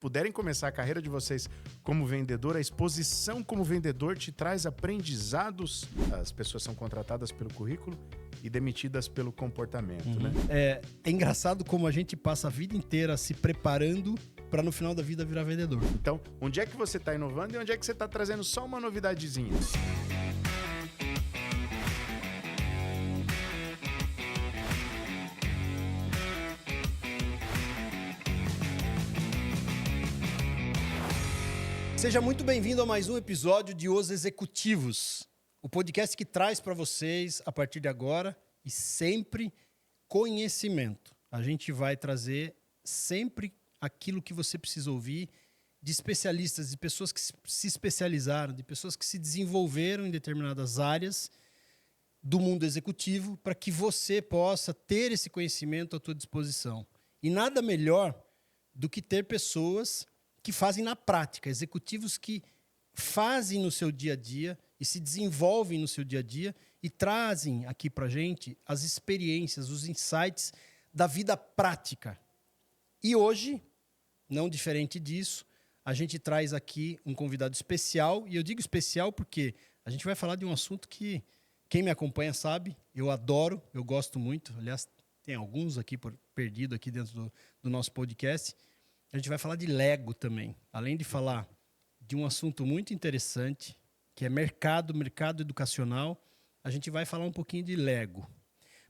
puderem começar a carreira de vocês como vendedor, a exposição como vendedor te traz aprendizados. As pessoas são contratadas pelo currículo e demitidas pelo comportamento, né? É engraçado como a gente passa a vida inteira se preparando para no final da vida virar vendedor. Então, onde é que você está inovando e onde é que você está trazendo só uma novidadezinha? Seja muito bem-vindo a mais um episódio de Os Executivos, o podcast que traz para vocês, a partir de agora e sempre, conhecimento. A gente vai trazer sempre aquilo que você precisa ouvir de especialistas, de pessoas que se especializaram, de pessoas que se desenvolveram em determinadas áreas do mundo executivo para que você possa ter esse conhecimento à sua disposição. E nada melhor do que ter pessoas que fazem na prática, executivos que fazem no seu dia a dia e se desenvolvem no seu dia a dia e trazem aqui para a gente as experiências, os insights da vida prática. E hoje, não diferente disso, a gente traz aqui um convidado especial, e eu digo especial porque a gente vai falar de um assunto que quem me acompanha sabe, eu adoro, eu gosto muito, aliás, tem alguns aqui perdido aqui dentro do nosso podcast. A gente vai falar de Lego também, além de falar de um assunto muito interessante, que é mercado educacional, a gente vai falar um pouquinho de Lego.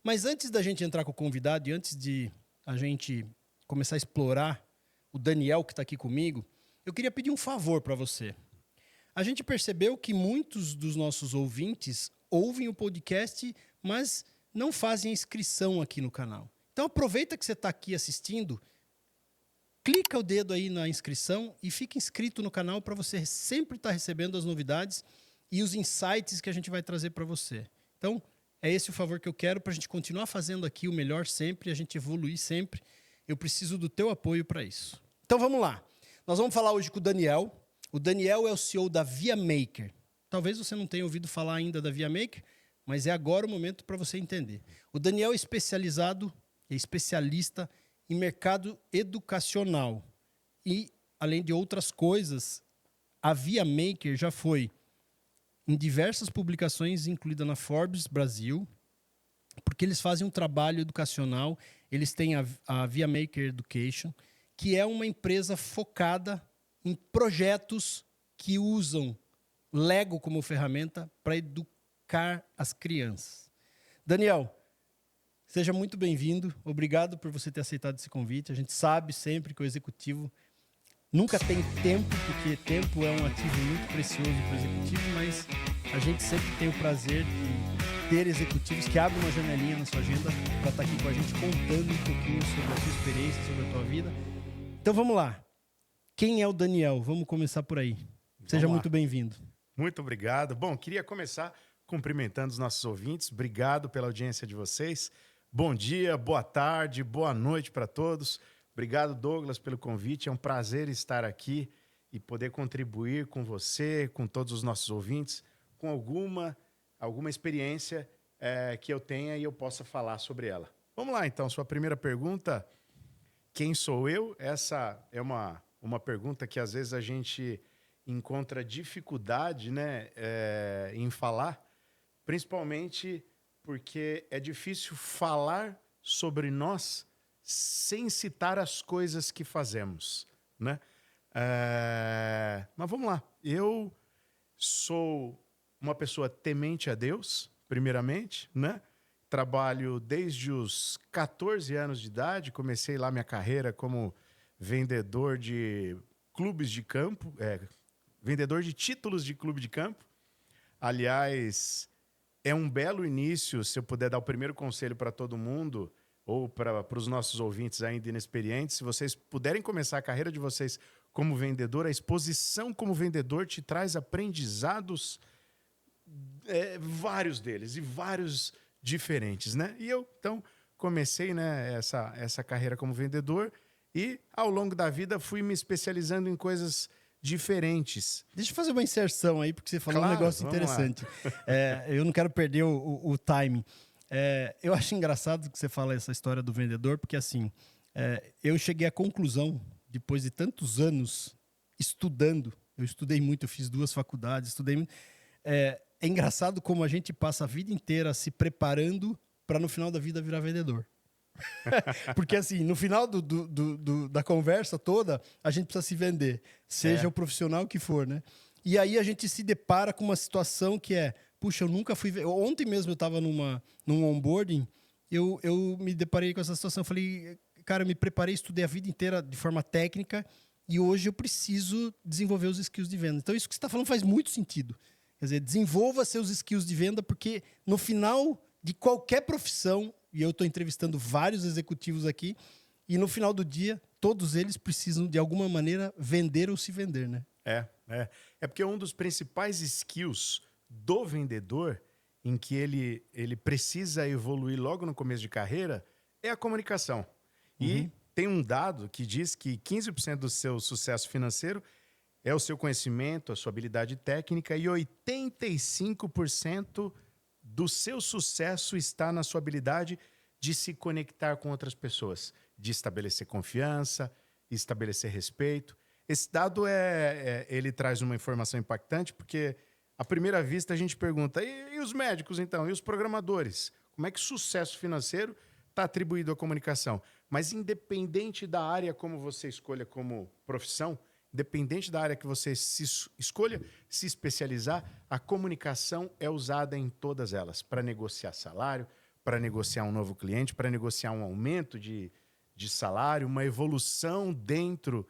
Mas antes da gente entrar com o convidado e antes de a gente começar a explorar o Daniel que está aqui comigo, eu queria pedir um favor para você. A gente percebeu que muitos dos nossos ouvintes ouvem o podcast, mas não fazem inscrição aqui no canal. Então aproveita que você está aqui assistindo, clica o dedo aí na inscrição e fica inscrito no canal para você sempre estar recebendo as novidades e os insights que a gente vai trazer para você. Então, é esse o favor que eu quero para a gente continuar fazendo aqui o melhor sempre, a gente evoluir sempre. Eu preciso do teu apoio para isso. Então, vamos lá. Nós vamos falar hoje com o Daniel. O Daniel é o CEO da ViaMaker. Talvez você não tenha ouvido falar ainda da ViaMaker, mas é agora o momento para você entender. O Daniel é especialista em mercado educacional. E, além de outras coisas, a ViaMaker já foi em diversas publicações, incluída na Forbes Brasil, porque eles fazem um trabalho educacional. Eles têm a ViaMaker Education, que é uma empresa focada em projetos que usam Lego como ferramenta para educar as crianças. Daniel, seja muito bem-vindo. Obrigado por você ter aceitado esse convite. A gente sabe sempre que o executivo nunca tem tempo, porque tempo é um ativo muito precioso para o executivo, mas a gente sempre tem o prazer de ter executivos que abrem uma janelinha na sua agenda para estar aqui com a gente contando um pouquinho sobre a sua experiência, sobre a tua vida. Então vamos lá. Quem é o Daniel? Vamos começar por aí. Seja muito bem-vindo. Muito obrigado. Bom, queria começar cumprimentando os nossos ouvintes. Obrigado pela audiência de vocês. Bom dia, boa tarde, boa noite para todos. Obrigado, Douglas, pelo convite. É um prazer estar aqui e poder contribuir com você, com todos os nossos ouvintes, com alguma experiência que eu tenha e eu possa falar sobre ela. Vamos lá, então. Sua primeira pergunta, quem sou eu? Essa é uma pergunta que às vezes a gente encontra dificuldade, né, em falar, principalmente porque é difícil falar sobre nós sem citar as coisas que fazemos, né? Mas vamos lá. Eu sou uma pessoa temente a Deus, primeiramente, né? Trabalho desde os 14 anos de idade, comecei lá minha carreira como vendedor de clubes de campo, vendedor de títulos de clube de campo. Aliás, é um belo início, se eu puder dar o primeiro conselho para todo mundo, ou para os nossos ouvintes ainda inexperientes, se vocês puderem começar a carreira de vocês como vendedor, a exposição como vendedor te traz aprendizados, vários deles, e vários diferentes, né? E eu, então, comecei, né, essa carreira como vendedor e, ao longo da vida, fui me especializando em coisas diferentes. Deixa eu fazer uma inserção aí, porque você falou um negócio interessante. Eu não quero perder o timing. Eu acho engraçado que você fala essa história do vendedor, porque assim, eu cheguei à conclusão depois de tantos anos estudando, eu estudei muito, eu fiz 2 faculdades, estudei muito. É engraçado como a gente passa a vida inteira se preparando para no final da vida virar vendedor. Porque assim, no final da conversa toda, a gente precisa se vender, seja o profissional que for, né? E aí a gente se depara com uma situação que é, puxa, eu nunca fui... Ontem mesmo eu estava num onboarding, eu me deparei com essa situação, falei, cara, eu me preparei, estudei a vida inteira de forma técnica e hoje eu preciso desenvolver os skills de venda. Então isso que você está falando faz muito sentido. Quer dizer, desenvolva seus skills de venda, porque no final de qualquer profissão, e eu estou entrevistando vários executivos aqui, e no final do dia, todos eles precisam, de alguma maneira, vender ou se vender, né? É porque um dos principais skills do vendedor, em que ele precisa evoluir logo no começo de carreira, é a comunicação. E tem um dado que diz que 15% do seu sucesso financeiro é o seu conhecimento, a sua habilidade técnica, e 85% do seu sucesso está na sua habilidade de se conectar com outras pessoas, de estabelecer confiança, estabelecer respeito. Esse dado ele traz uma informação impactante, porque à primeira vista a gente pergunta, e os médicos então, e os programadores? Como é que o sucesso financeiro está atribuído à comunicação? Mas independente da área como você escolha como profissão, independente da área que você escolha se especializar, a comunicação é usada em todas elas, para negociar salário, para negociar um novo cliente, para negociar um aumento de salário, uma evolução dentro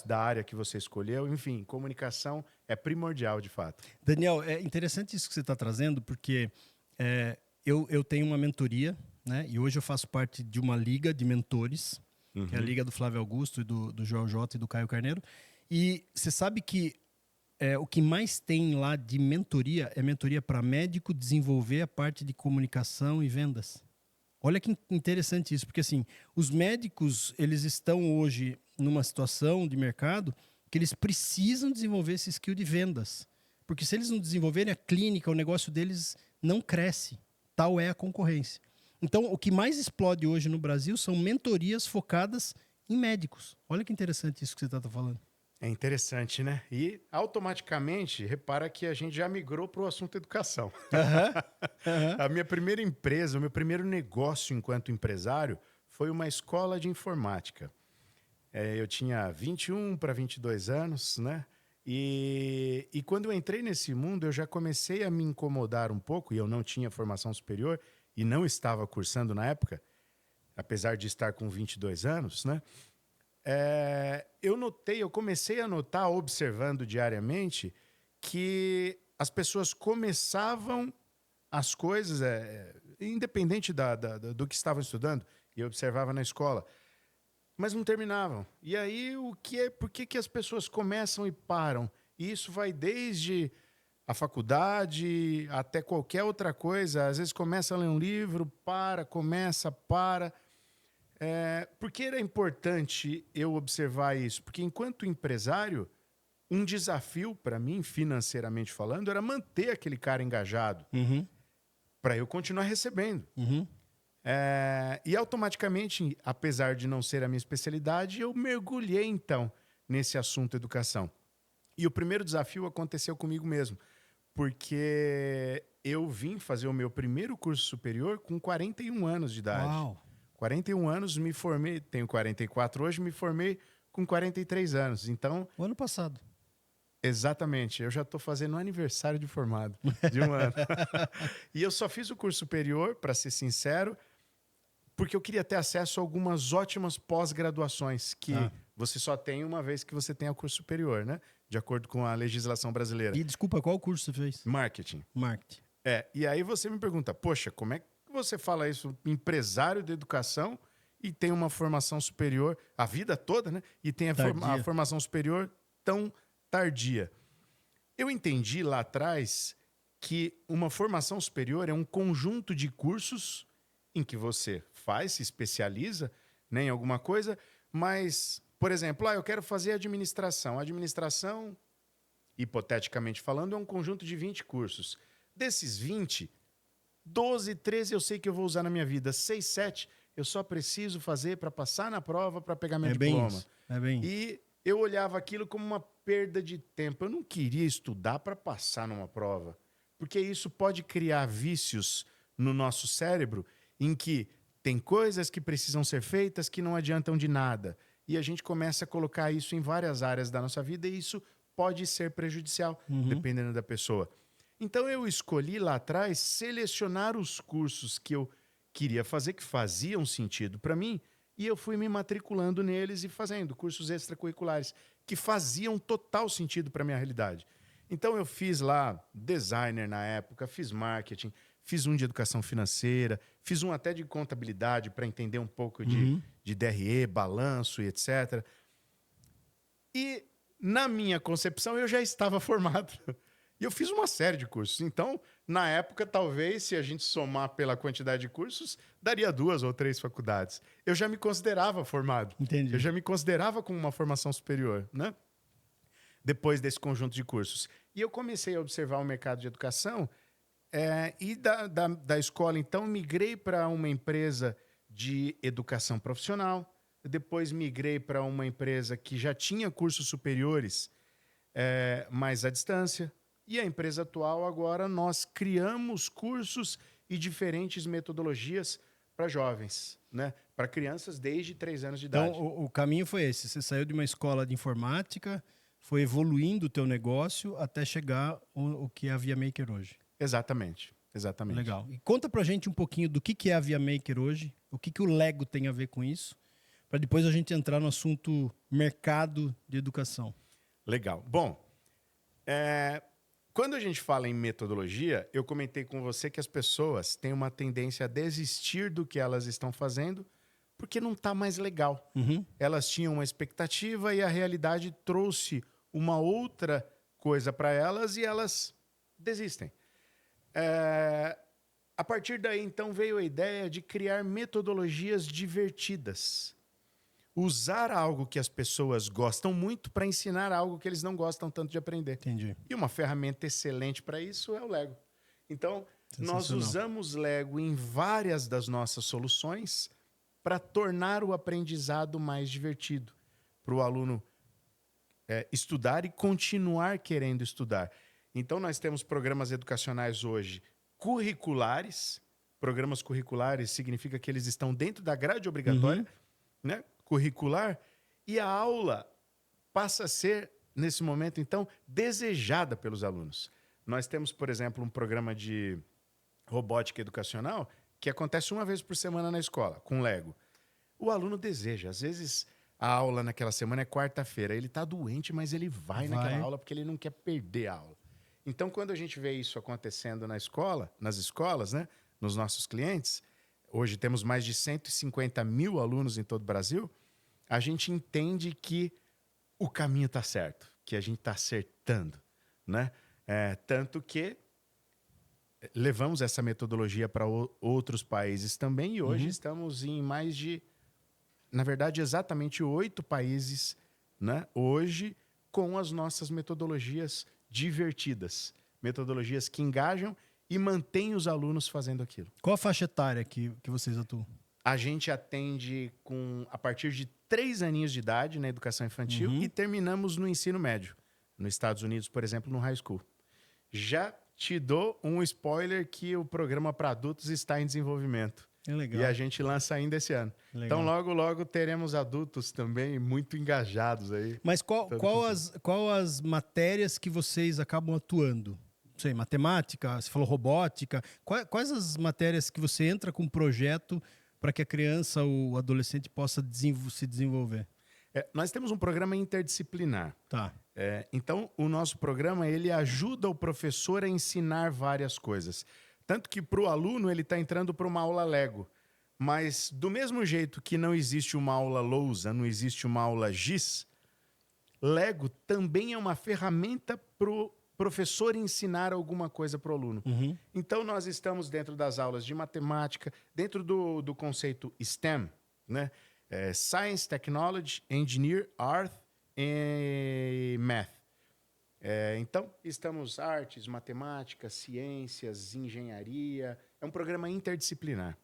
da área que você escolheu. Enfim, comunicação é primordial, de fato. Daniel, é interessante isso que você está trazendo, porque eu tenho uma mentoria, né? E hoje eu faço parte de uma liga de mentores, que é a liga do Flávio Augusto, e do João Jota e do Caio Carneiro. E você sabe que o que mais tem lá de mentoria é mentoria para médico desenvolver a parte de comunicação e vendas. Olha que interessante isso, porque assim, os médicos, eles estão hoje numa situação de mercado que eles precisam desenvolver esse skill de vendas. Porque se eles não desenvolverem a clínica, o negócio deles não cresce. Tal é a concorrência. Então, o que mais explode hoje no Brasil são mentorias focadas em médicos. Olha que interessante isso que você está falando. É interessante, né? E automaticamente, repara que a gente já migrou para o assunto educação. A minha primeira empresa, o meu primeiro negócio enquanto empresário foi uma escola de informática. Eu tinha 21 para 22 anos, né? E quando eu entrei nesse mundo, eu já comecei a me incomodar um pouco, e eu não tinha formação superior, e não estava cursando na época, apesar de estar com 22 anos, né? Eu comecei a notar, observando diariamente, que as pessoas começavam as coisas, independente do que estavam estudando, e eu observava na escola, mas não terminavam. E aí, por que as pessoas começam e param? E isso vai desde a faculdade até qualquer outra coisa. Às vezes começa a ler um livro, começa, para. Por que era importante eu observar isso? Porque enquanto empresário, um desafio para mim, financeiramente falando, era manter aquele cara engajado para eu continuar recebendo. E automaticamente, apesar de não ser a minha especialidade, eu mergulhei então nesse assunto educação. E o primeiro desafio aconteceu comigo mesmo, porque eu vim fazer o meu primeiro curso superior com 41 anos de idade. Uau! 41 anos, me formei, tenho 44 hoje, me formei com 43 anos. Então, O ano passado. Exatamente, eu já estou fazendo um aniversário de formado, de um ano. E eu só fiz o curso superior, para ser sincero, porque eu queria ter acesso a algumas ótimas pós-graduações, que você só tem uma vez que você tem o curso superior, né? De acordo com a legislação brasileira. E desculpa, qual curso você fez? Marketing. Marketing. E aí você me pergunta, poxa, como é que você fala isso, empresário de educação, e tem uma formação superior a vida toda, né? E tem a formação superior tão tardia. Eu entendi lá atrás que uma formação superior é um conjunto de cursos em que você se especializa, né, em alguma coisa, mas, por exemplo, eu quero fazer administração. Administração, hipoteticamente falando, é um conjunto de 20 cursos. Desses 20, 12, 13 eu sei que eu vou usar na minha vida. 6, 7 eu só preciso fazer para passar na prova, para pegar meu diploma. É bem. E eu olhava aquilo como uma perda de tempo. Eu não queria estudar para passar numa prova, porque isso pode criar vícios no nosso cérebro em que tem coisas que precisam ser feitas que não adiantam de nada. E a gente começa a colocar isso em várias áreas da nossa vida e isso pode ser prejudicial, dependendo da pessoa. Então eu escolhi lá atrás selecionar os cursos que eu queria fazer, que faziam sentido para mim, e eu fui me matriculando neles e fazendo cursos extracurriculares que faziam total sentido para minha realidade. Então eu fiz lá designer na época, fiz marketing, fiz um de educação financeira, fiz um até de contabilidade para entender um pouco de DRE, balanço e etc. E na minha concepção eu já estava formado. E eu fiz uma série de cursos. Então, na época, talvez, se a gente somar pela quantidade de cursos, daria 2 ou 3 faculdades. Eu já me considerava formado. Entendi. Eu já me considerava com uma formação superior, né? Depois desse conjunto de cursos. E eu comecei a observar o mercado de educação e da escola, então, migrei para uma empresa de educação profissional. Depois migrei para uma empresa que já tinha cursos superiores, mas à distância. E a empresa atual, agora, nós criamos cursos e diferentes metodologias para jovens, né? Para crianças desde 3 anos de idade. Então, o caminho foi esse. Você saiu de uma escola de informática, foi evoluindo o teu negócio até chegar o que é a Via Maker hoje. Exatamente. Legal. E conta pra gente um pouquinho do que é a Via Maker hoje, o que o Lego tem a ver com isso, para depois a gente entrar no assunto mercado de educação. Legal. Bom, quando a gente fala em metodologia, eu comentei com você que as pessoas têm uma tendência a desistir do que elas estão fazendo porque não está mais legal. Elas tinham uma expectativa e a realidade trouxe uma outra coisa para elas e elas desistem. A partir daí, então, veio a ideia de criar metodologias divertidas. Usar algo que as pessoas gostam muito para ensinar algo que eles não gostam tanto de aprender. Entendi. E uma ferramenta excelente para isso é o Lego. Então, nós usamos Lego em várias das nossas soluções para tornar o aprendizado mais divertido, para o aluno estudar e continuar querendo estudar. Então, nós temos programas educacionais hoje curriculares. Programas curriculares significa que eles estão dentro da grade obrigatória, né? Curricular, e a aula passa a ser, nesse momento, então, desejada pelos alunos. Nós temos, por exemplo, um programa de robótica educacional que acontece uma vez por semana na escola, com Lego. O aluno deseja. Às vezes, a aula naquela semana é quarta-feira. Ele está doente, mas ele vai naquela aula porque ele não quer perder a aula. Então, quando a gente vê isso acontecendo na escola, nas escolas, né, nos nossos clientes, hoje temos mais de 150 mil alunos em todo o Brasil, a gente entende que o caminho está certo, que a gente está acertando, né? Tanto que levamos essa metodologia para outros países também e hoje estamos em mais de, na verdade, exatamente 8 países, né? Hoje, com as nossas metodologias divertidas, metodologias que engajam e mantêm os alunos fazendo aquilo. Qual a faixa etária que vocês atuam? A gente atende a partir de 3 aninhos de idade na educação infantil e terminamos no ensino médio. Nos Estados Unidos, por exemplo, no high school. Já te dou um spoiler que o programa para adultos está em desenvolvimento. É legal. E a gente lança ainda esse ano. Legal. Então, logo, logo teremos adultos também muito engajados aí. Mas qual as matérias que vocês acabam atuando? Não sei, matemática, você falou robótica. Quais as matérias que você entra com um projeto para que a criança ou o adolescente possa se desenvolver? Nós temos um programa interdisciplinar. Tá. Então, o nosso programa ele ajuda o professor a ensinar várias coisas. Tanto que para o aluno ele está entrando para uma aula Lego. Mas do mesmo jeito que não existe uma aula lousa, não existe uma aula giz, Lego também é uma ferramenta para o professor ensinar alguma coisa para o aluno. Então, nós estamos dentro das aulas de matemática, dentro do conceito STEM, né? Science, Technology, Engineer, Art e Math. Então, estamos artes, matemática, ciências, engenharia. É um programa interdisciplinar.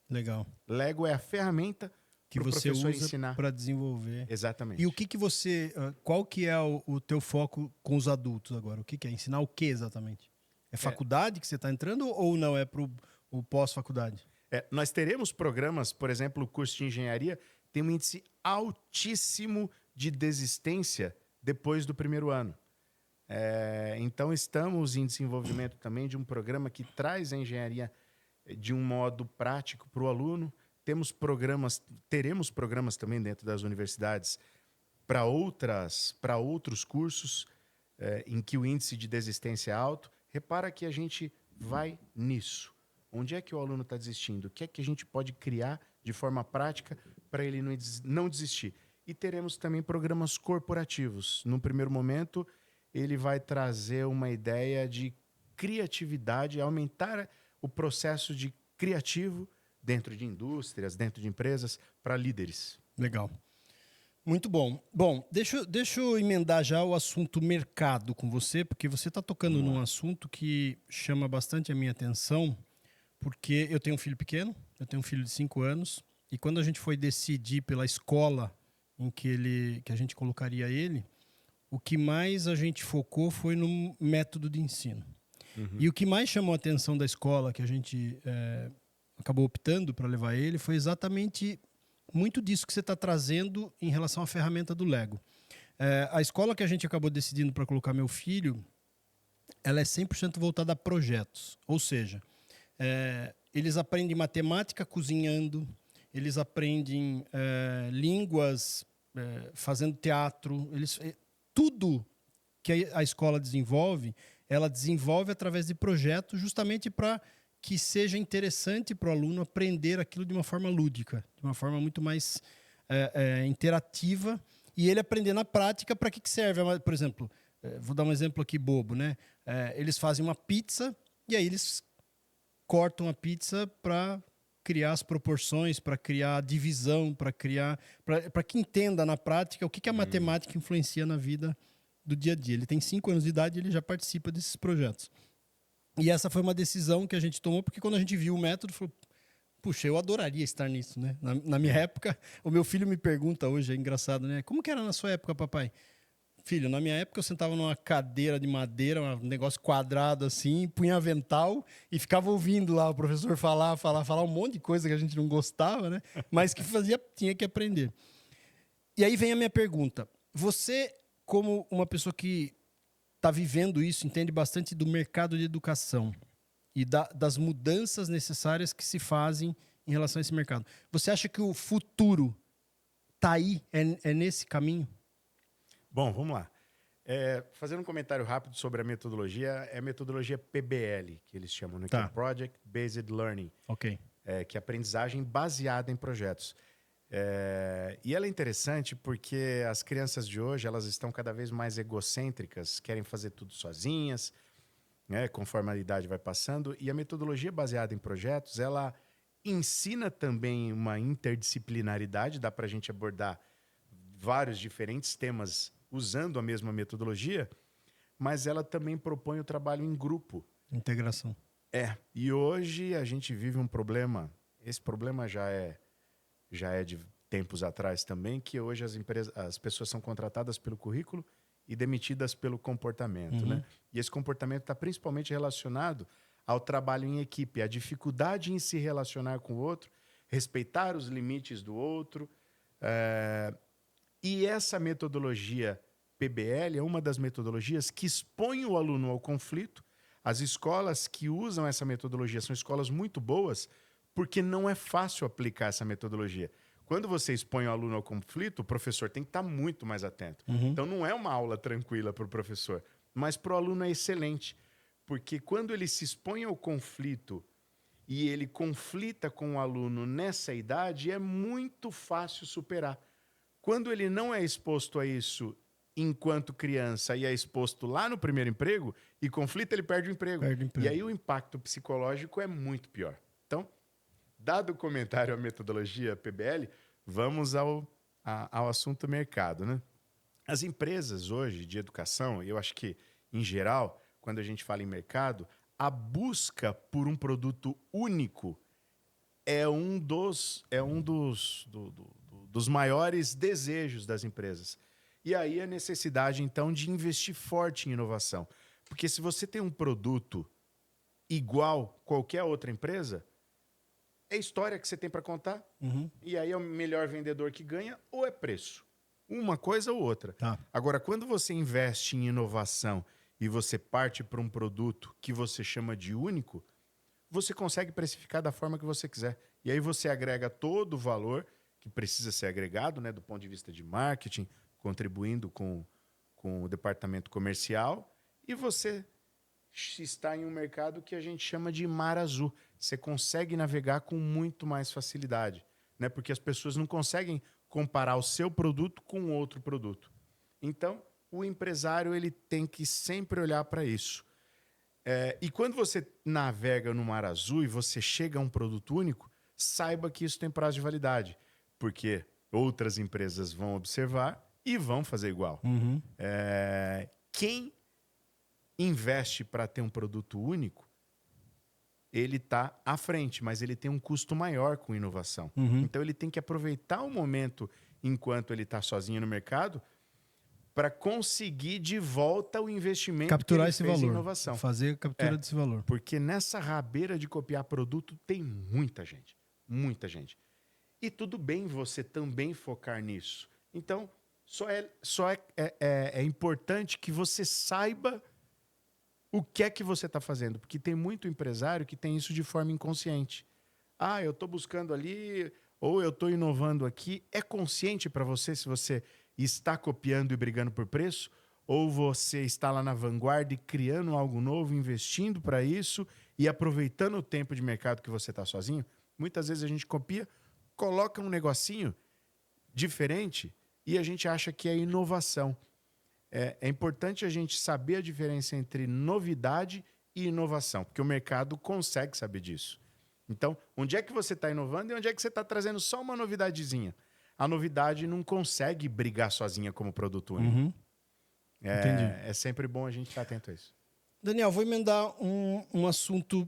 Legal. Lego é a ferramenta que pro você professor usa ensinar. para desenvolver. Exatamente. E o que você, qual que é o teu foco com os adultos agora? O que que é? Ensinar o que exatamente? É faculdade que você está entrando ou não é para o pós-faculdade? Nós teremos programas, por exemplo, o curso de engenharia tem um índice altíssimo de desistência depois do primeiro ano. Então, estamos em desenvolvimento também de um programa que traz a engenharia de um modo prático para o aluno. Teremos programas também dentro das universidades para outros cursos em que o índice de desistência é alto. Repara que a gente vai nisso. Onde é que o aluno está desistindo? O que é que a gente pode criar de forma prática para ele não desistir? E teremos também programas corporativos. No primeiro momento, ele vai trazer uma ideia de criatividade, aumentar o processo de criativo dentro de indústrias, dentro de empresas, para líderes. Legal. Muito bom. Bom, deixa eu emendar já o assunto mercado com você, porque você está tocando num assunto que chama bastante a minha atenção, porque eu tenho um filho pequeno, eu tenho um filho de 5 anos, e quando a gente foi decidir pela escola em que a gente colocaria ele, o que mais a gente focou foi no método de ensino. E o que mais chamou a atenção da escola, que a gente acabou optando para levar ele, foi exatamente muito disso que você está trazendo em relação à ferramenta do Lego. A escola que a gente acabou decidindo para colocar meu filho, ela é 100% voltada a projetos. Ou seja, eles aprendem matemática cozinhando, eles aprendem línguas fazendo teatro, tudo que a escola desenvolve, ela desenvolve através de projetos justamente para que seja interessante para o aluno aprender aquilo de uma forma lúdica, de uma forma muito mais interativa, e ele aprender na prática para que serve. Por exemplo, vou dar um exemplo aqui bobo, né? Eles fazem uma pizza e aí eles cortam a pizza para criar as proporções, para criar a divisão, para que entenda na prática o que a matemática influencia na vida do dia a dia. Ele tem 5 anos de idade e ele já participa desses projetos. E essa foi uma decisão que a gente tomou, porque quando a gente viu o método, falou, puxa, eu adoraria estar nisso, né? Na minha época, o meu filho me pergunta hoje, é engraçado, né? Como que era na sua época, papai? Filho, na minha época eu sentava numa cadeira de madeira, um negócio quadrado assim, punha avental e ficava ouvindo lá o professor falar um monte de coisa que a gente não gostava, né? Mas que tinha que aprender. E aí vem a minha pergunta. Você, como uma pessoa que está vivendo isso, entende bastante do mercado de educação e das mudanças necessárias que se fazem em relação a esse mercado. Você acha que o futuro está aí, é nesse caminho? Bom, vamos lá. Fazendo um comentário rápido sobre a metodologia, é a metodologia PBL, que eles chamam, né? Que é Project Based Learning, Ok. Que é aprendizagem baseada em projetos. E ela é interessante porque as crianças de hoje elas estão cada vez mais egocêntricas, querem fazer tudo sozinhas, né, conforme a idade vai passando. E a metodologia baseada em projetos, ela ensina também uma interdisciplinaridade, dá para a gente abordar vários diferentes temas usando a mesma metodologia, mas ela também propõe o trabalho em grupo. Integração. E hoje a gente vive um problema, esse problema já é de tempos atrás também, que hoje as pessoas são contratadas pelo currículo e demitidas pelo comportamento, né? E esse comportamento está principalmente relacionado ao trabalho em equipe, a dificuldade em se relacionar com o outro, respeitar os limites do outro. E essa metodologia PBL é uma das metodologias que expõe o aluno ao conflito. As escolas que usam essa metodologia são escolas muito boas, porque não é fácil aplicar essa metodologia. Quando você expõe o aluno ao conflito, o professor tem que estar muito mais atento. Então, não é uma aula tranquila para o professor, mas para o aluno é excelente, porque quando ele se expõe ao conflito e ele conflita com o aluno nessa idade, é muito fácil superar. Quando ele não é exposto a isso enquanto criança e é exposto lá no primeiro emprego, e conflita, ele perde o emprego. E aí o impacto psicológico é muito pior. Então, dado o comentário à metodologia PBL, vamos ao assunto mercado, né? As empresas hoje de educação, eu acho que, em geral, quando a gente fala em mercado, a busca por um produto único é um dos dos maiores desejos das empresas. E aí a necessidade, então, de investir forte em inovação. Porque se você tem um produto igual qualquer outra empresa, é história que você tem para contar. E aí é o melhor vendedor que ganha ou é preço. Uma coisa ou outra. Tá. Agora, quando você investe em inovação e você parte para um produto que você chama de único, você consegue precificar da forma que você quiser. E aí você agrega todo o valor que precisa ser agregado, né, do ponto de vista de marketing, contribuindo com o departamento comercial, e você está em um mercado que a gente chama de mar azul. Você consegue navegar com muito mais facilidade, né? Porque as pessoas não conseguem comparar o seu produto com outro produto. Então, o empresário ele tem que sempre olhar para isso. E quando você navega no mar azul e você chega a um produto único, saiba que isso tem prazo de validade, porque outras empresas vão observar e vão fazer igual. Quem investe para ter um produto único, ele está à frente, mas ele tem um custo maior com inovação. Então ele tem que aproveitar o momento enquanto ele está sozinho no mercado para conseguir de volta o investimento Capturar que ele esse fez valor. em inovação. Fazer a captura desse valor. Porque nessa rabeira de copiar produto tem muita gente. Muita gente. E tudo bem você também focar nisso. Então, só é importante que você saiba o que é que você está fazendo. Porque tem muito empresário que tem isso de forma inconsciente. Eu estou buscando ali, ou eu estou inovando aqui. É consciente para você se você está copiando e brigando por preço? Ou você está lá na vanguarda e criando algo novo, investindo para isso e aproveitando o tempo de mercado que você está sozinho? Muitas vezes a gente copia, coloca um negocinho diferente e a gente acha que é inovação. É importante a gente saber a diferença entre novidade e inovação, porque o mercado consegue saber disso. Então, onde é que você está inovando e onde é que você está trazendo só uma novidadezinha? A novidade não consegue brigar sozinha como produto único. Entendi. É sempre bom a gente estar atento a isso. Daniel, vou emendar um assunto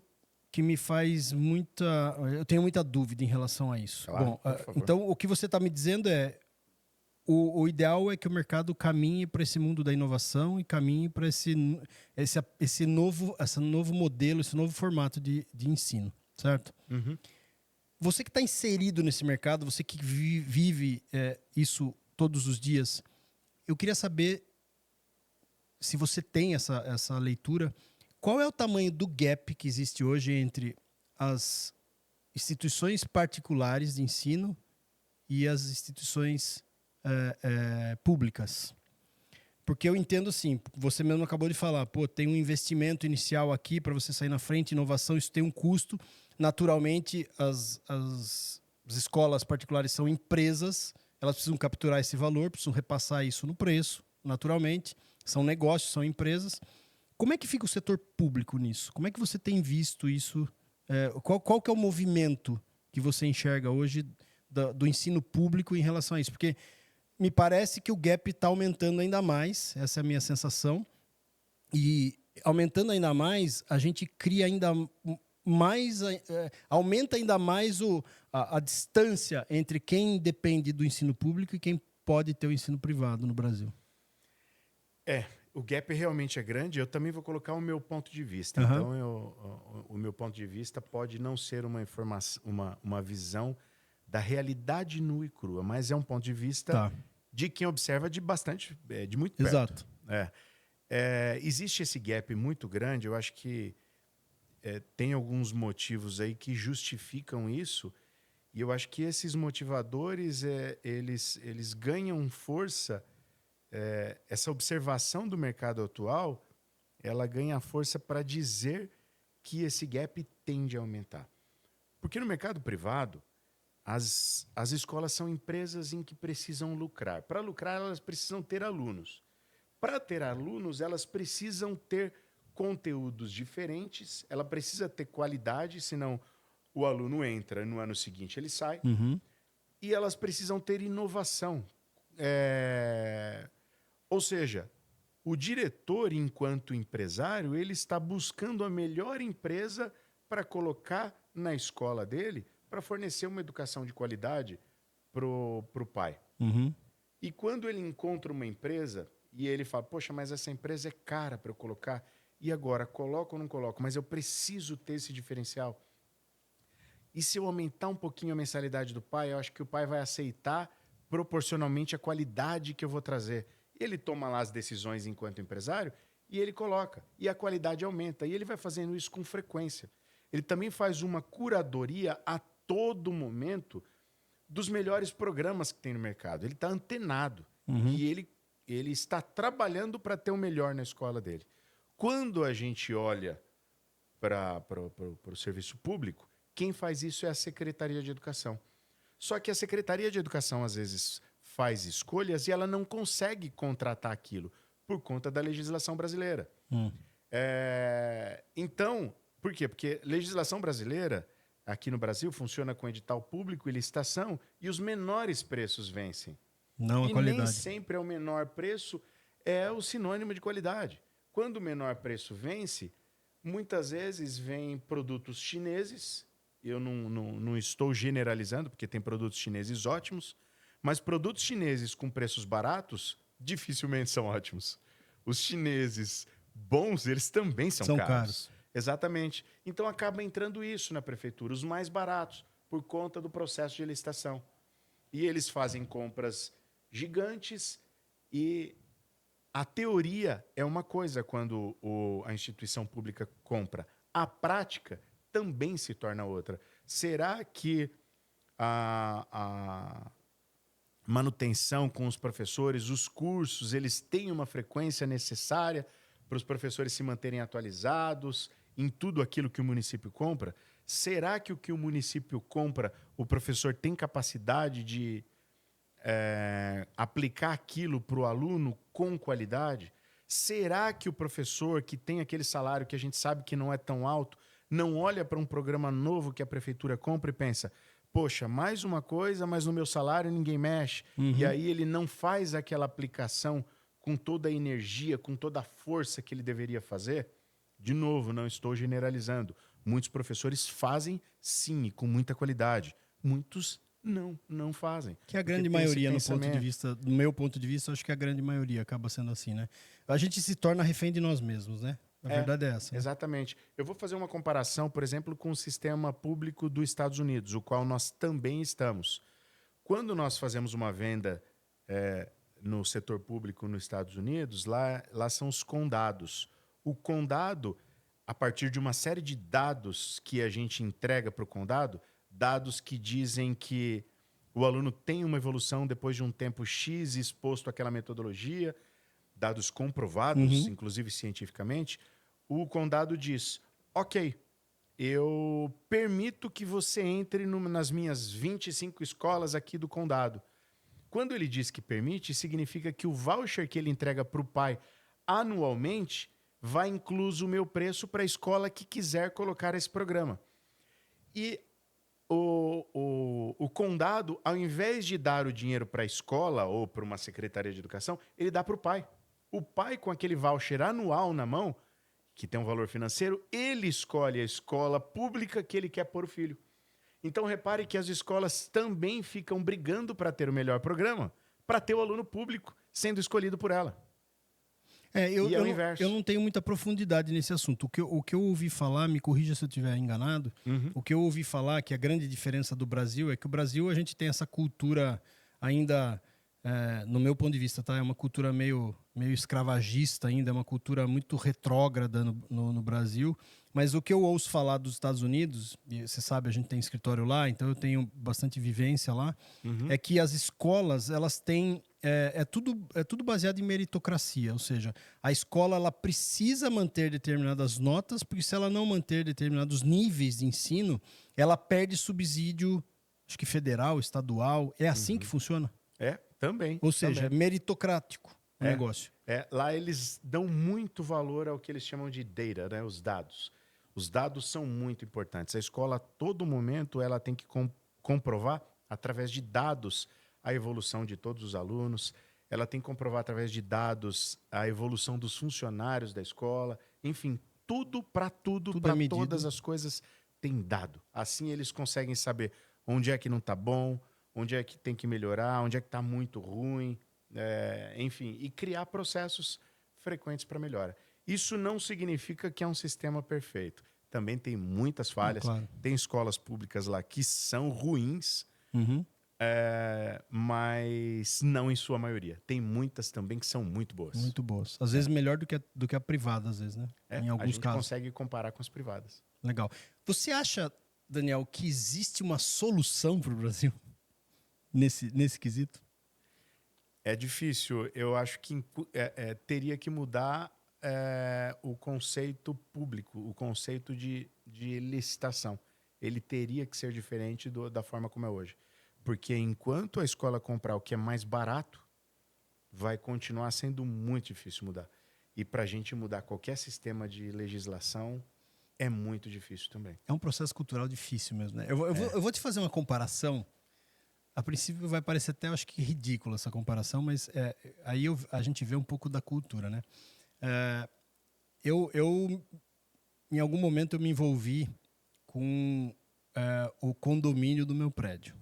que me faz muita... Eu tenho muita dúvida em relação a isso. Claro, Bom, por favor. então o que você está me dizendo é o ideal é que o mercado caminhe para esse mundo da inovação e caminhe para esse novo modelo, esse novo formato de ensino, certo? Você que está inserido nesse mercado, você que vive isso todos os dias, eu queria saber se você tem essa leitura, qual é o tamanho do gap que existe hoje entre as instituições particulares de ensino e as instituições públicas? Porque eu entendo assim, você mesmo acabou de falar, tem um investimento inicial aqui para você sair na frente, inovação, isso tem um custo. Naturalmente, as escolas particulares são empresas, elas precisam capturar esse valor, precisam repassar isso no preço, naturalmente. São negócios, são empresas. Como é que fica o setor público nisso? Como é que você tem visto isso? Qual que é o movimento que você enxerga hoje do ensino público em relação a isso? Porque me parece que o gap está aumentando ainda mais, essa é a minha sensação. E aumentando ainda mais, a gente cria ainda mais, aumenta ainda mais a distância entre quem depende do ensino público e quem pode ter o ensino privado no Brasil. O gap realmente é grande. Eu também vou colocar o meu ponto de vista. Então, o meu ponto de vista pode não ser uma informação, uma visão da realidade nua e crua, mas é um ponto de vista de quem observa de muito perto. Exato. Existe esse gap muito grande. Eu acho que tem alguns motivos aí que justificam isso. E eu acho que esses motivadores, eles ganham força. Essa observação do mercado atual, ela ganha força para dizer que esse gap tende a aumentar. Porque no mercado privado, as escolas são empresas em que precisam lucrar. Para lucrar, elas precisam ter alunos. Para ter alunos, elas precisam ter conteúdos diferentes, ela precisa ter qualidade, senão o aluno entra, no ano seguinte ele sai. E elas precisam ter inovação. Ou seja, o diretor, enquanto empresário, ele está buscando a melhor empresa para colocar na escola dele, para fornecer uma educação de qualidade pro pai. Uhum. E quando ele encontra uma empresa e ele fala, poxa, mas essa empresa é cara para eu colocar, e agora, coloco ou não coloco? Mas eu preciso ter esse diferencial. E se eu aumentar um pouquinho a mensalidade do pai, eu acho que o pai vai aceitar proporcionalmente a qualidade que eu vou trazer. Ele toma lá as decisões enquanto empresário e ele coloca. E a qualidade aumenta. E ele vai fazendo isso com frequência. Ele também faz uma curadoria a todo momento dos melhores programas que tem no mercado. Ele está antenado. E ele está trabalhando para ter o melhor na escola dele. Quando a gente olha para o serviço público, quem faz isso é a Secretaria de Educação. Só que a Secretaria de Educação, às vezes, faz escolhas e ela não consegue contratar aquilo por conta da legislação brasileira. Então, por quê? Porque legislação brasileira, aqui no Brasil, funciona com edital público e licitação e os menores preços vencem. Não a E qualidade. nem sempre é o menor preço é o sinônimo de qualidade. Quando o menor preço vence, muitas vezes vem produtos chineses. Eu não estou generalizando, porque tem produtos chineses ótimos, mas produtos chineses com preços baratos dificilmente são ótimos. Os chineses bons, eles também são caros. Exatamente. Então acaba entrando isso na prefeitura, os mais baratos, por conta do processo de licitação. E eles fazem compras gigantes e a teoria é uma coisa quando a instituição pública compra. A prática também se torna outra. Será que a manutenção com os professores, os cursos, eles têm uma frequência necessária para os professores se manterem atualizados em tudo aquilo que o município compra? Será que o que o município compra, o professor tem capacidade de aplicar aquilo para o aluno com qualidade? Será que o professor que tem aquele salário que a gente sabe que não é tão alto, não olha para um programa novo que a prefeitura compra e pensa, poxa, mais uma coisa, mas no meu salário ninguém mexe. E aí ele não faz aquela aplicação com toda a energia, com toda a força que ele deveria fazer? De novo, não estou generalizando. Muitos professores fazem, sim, e com muita qualidade. Muitos não fazem. Que a grande maioria, do meu ponto de vista, acho que a grande maioria acaba sendo assim, né? A gente se torna refém de nós mesmos, né? A verdade é essa. Né? Exatamente. Eu vou fazer uma comparação, por exemplo, com o sistema público dos Estados Unidos, o qual nós também estamos. Quando nós fazemos uma venda no setor público nos Estados Unidos, lá são os condados. O condado, a partir de uma série de dados que a gente entrega para o condado, dados que dizem que o aluno tem uma evolução depois de um tempo X exposto àquela metodologia, dados comprovados, inclusive cientificamente, o condado diz, ok, eu permito que você entre nas minhas 25 escolas aqui do condado. Quando ele diz que permite, significa que o voucher que ele entrega para o pai anualmente vai incluso o meu preço para a escola que quiser colocar esse programa. E o condado, ao invés de dar o dinheiro para a escola ou para uma secretaria de educação, ele dá para o pai. O pai, com aquele voucher anual na mão, que tem um valor financeiro, ele escolhe a escola pública que ele quer pôr o filho. Então, repare que as escolas também ficam brigando para ter o melhor programa, para ter o aluno público sendo escolhido por ela. Eu não tenho muita profundidade nesse assunto. O que eu ouvi falar, me corrija se eu estiver enganado, o que eu ouvi falar que a grande diferença do Brasil é que o Brasil, a gente tem essa cultura ainda, no meu ponto de vista, tá? É uma cultura meio escravagista ainda, é uma cultura muito retrógrada no Brasil. Mas o que eu ouço falar dos Estados Unidos, e você sabe, a gente tem escritório lá, então eu tenho bastante vivência lá, é que as escolas, elas têm... É tudo baseado em meritocracia, ou seja, a escola ela precisa manter determinadas notas, porque se ela não manter determinados níveis de ensino, ela perde subsídio, acho que federal, estadual. É assim que funciona? Também. Ou seja, é meritocrático o negócio. Lá eles dão muito valor ao que eles chamam de data, né? Os dados. Os dados são muito importantes. A escola, a todo momento, ela tem que comprovar, através de dados, a evolução de todos os alunos. Ela tem que comprovar, através de dados, a evolução dos funcionários da escola. Enfim, tudo para todas as coisas tem dado. Assim eles conseguem saber onde é que não está bom, onde é que tem que melhorar, onde é que está muito ruim, enfim, e criar processos frequentes para melhora. Isso não significa que é um sistema perfeito. Também tem muitas falhas. Claro. Tem escolas públicas lá que são ruins, mas não em sua maioria. Tem muitas também que são muito boas. Muito boas. Às vezes melhor do que a privada, às vezes, né? Em alguns a gente casos. consegue comparar com as privadas. Legal. Você acha, Daniel, que existe uma solução para o Brasil nesse quesito? É difícil. Eu acho que teria que mudar o conceito público, o conceito de licitação. Ele teria que ser diferente da forma como é hoje. Porque enquanto a escola comprar o que é mais barato, vai continuar sendo muito difícil mudar. E para a gente mudar qualquer sistema de legislação, é muito difícil também. É um processo cultural difícil mesmo, né? Eu vou te fazer uma comparação. A princípio vai parecer até, eu acho que ridícula essa comparação, mas aí a gente vê um pouco da cultura, né? Em algum momento, eu me envolvi com o condomínio do meu prédio.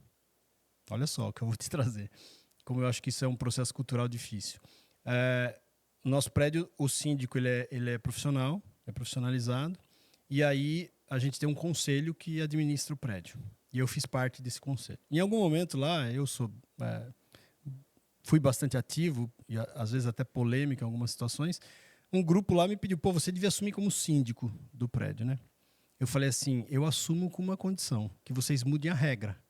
Olha só o que eu vou te trazer. Como eu acho que isso é um processo cultural difícil. Nosso prédio, o síndico, ele é profissional, é profissionalizado, e aí a gente tem um conselho que administra o prédio. E eu fiz parte desse conselho. Em algum momento lá, fui bastante ativo, e às vezes até polêmico em algumas situações. Um grupo lá me pediu, você devia assumir como síndico do prédio, né? Eu falei assim, eu assumo com uma condição, que vocês mudem a regra.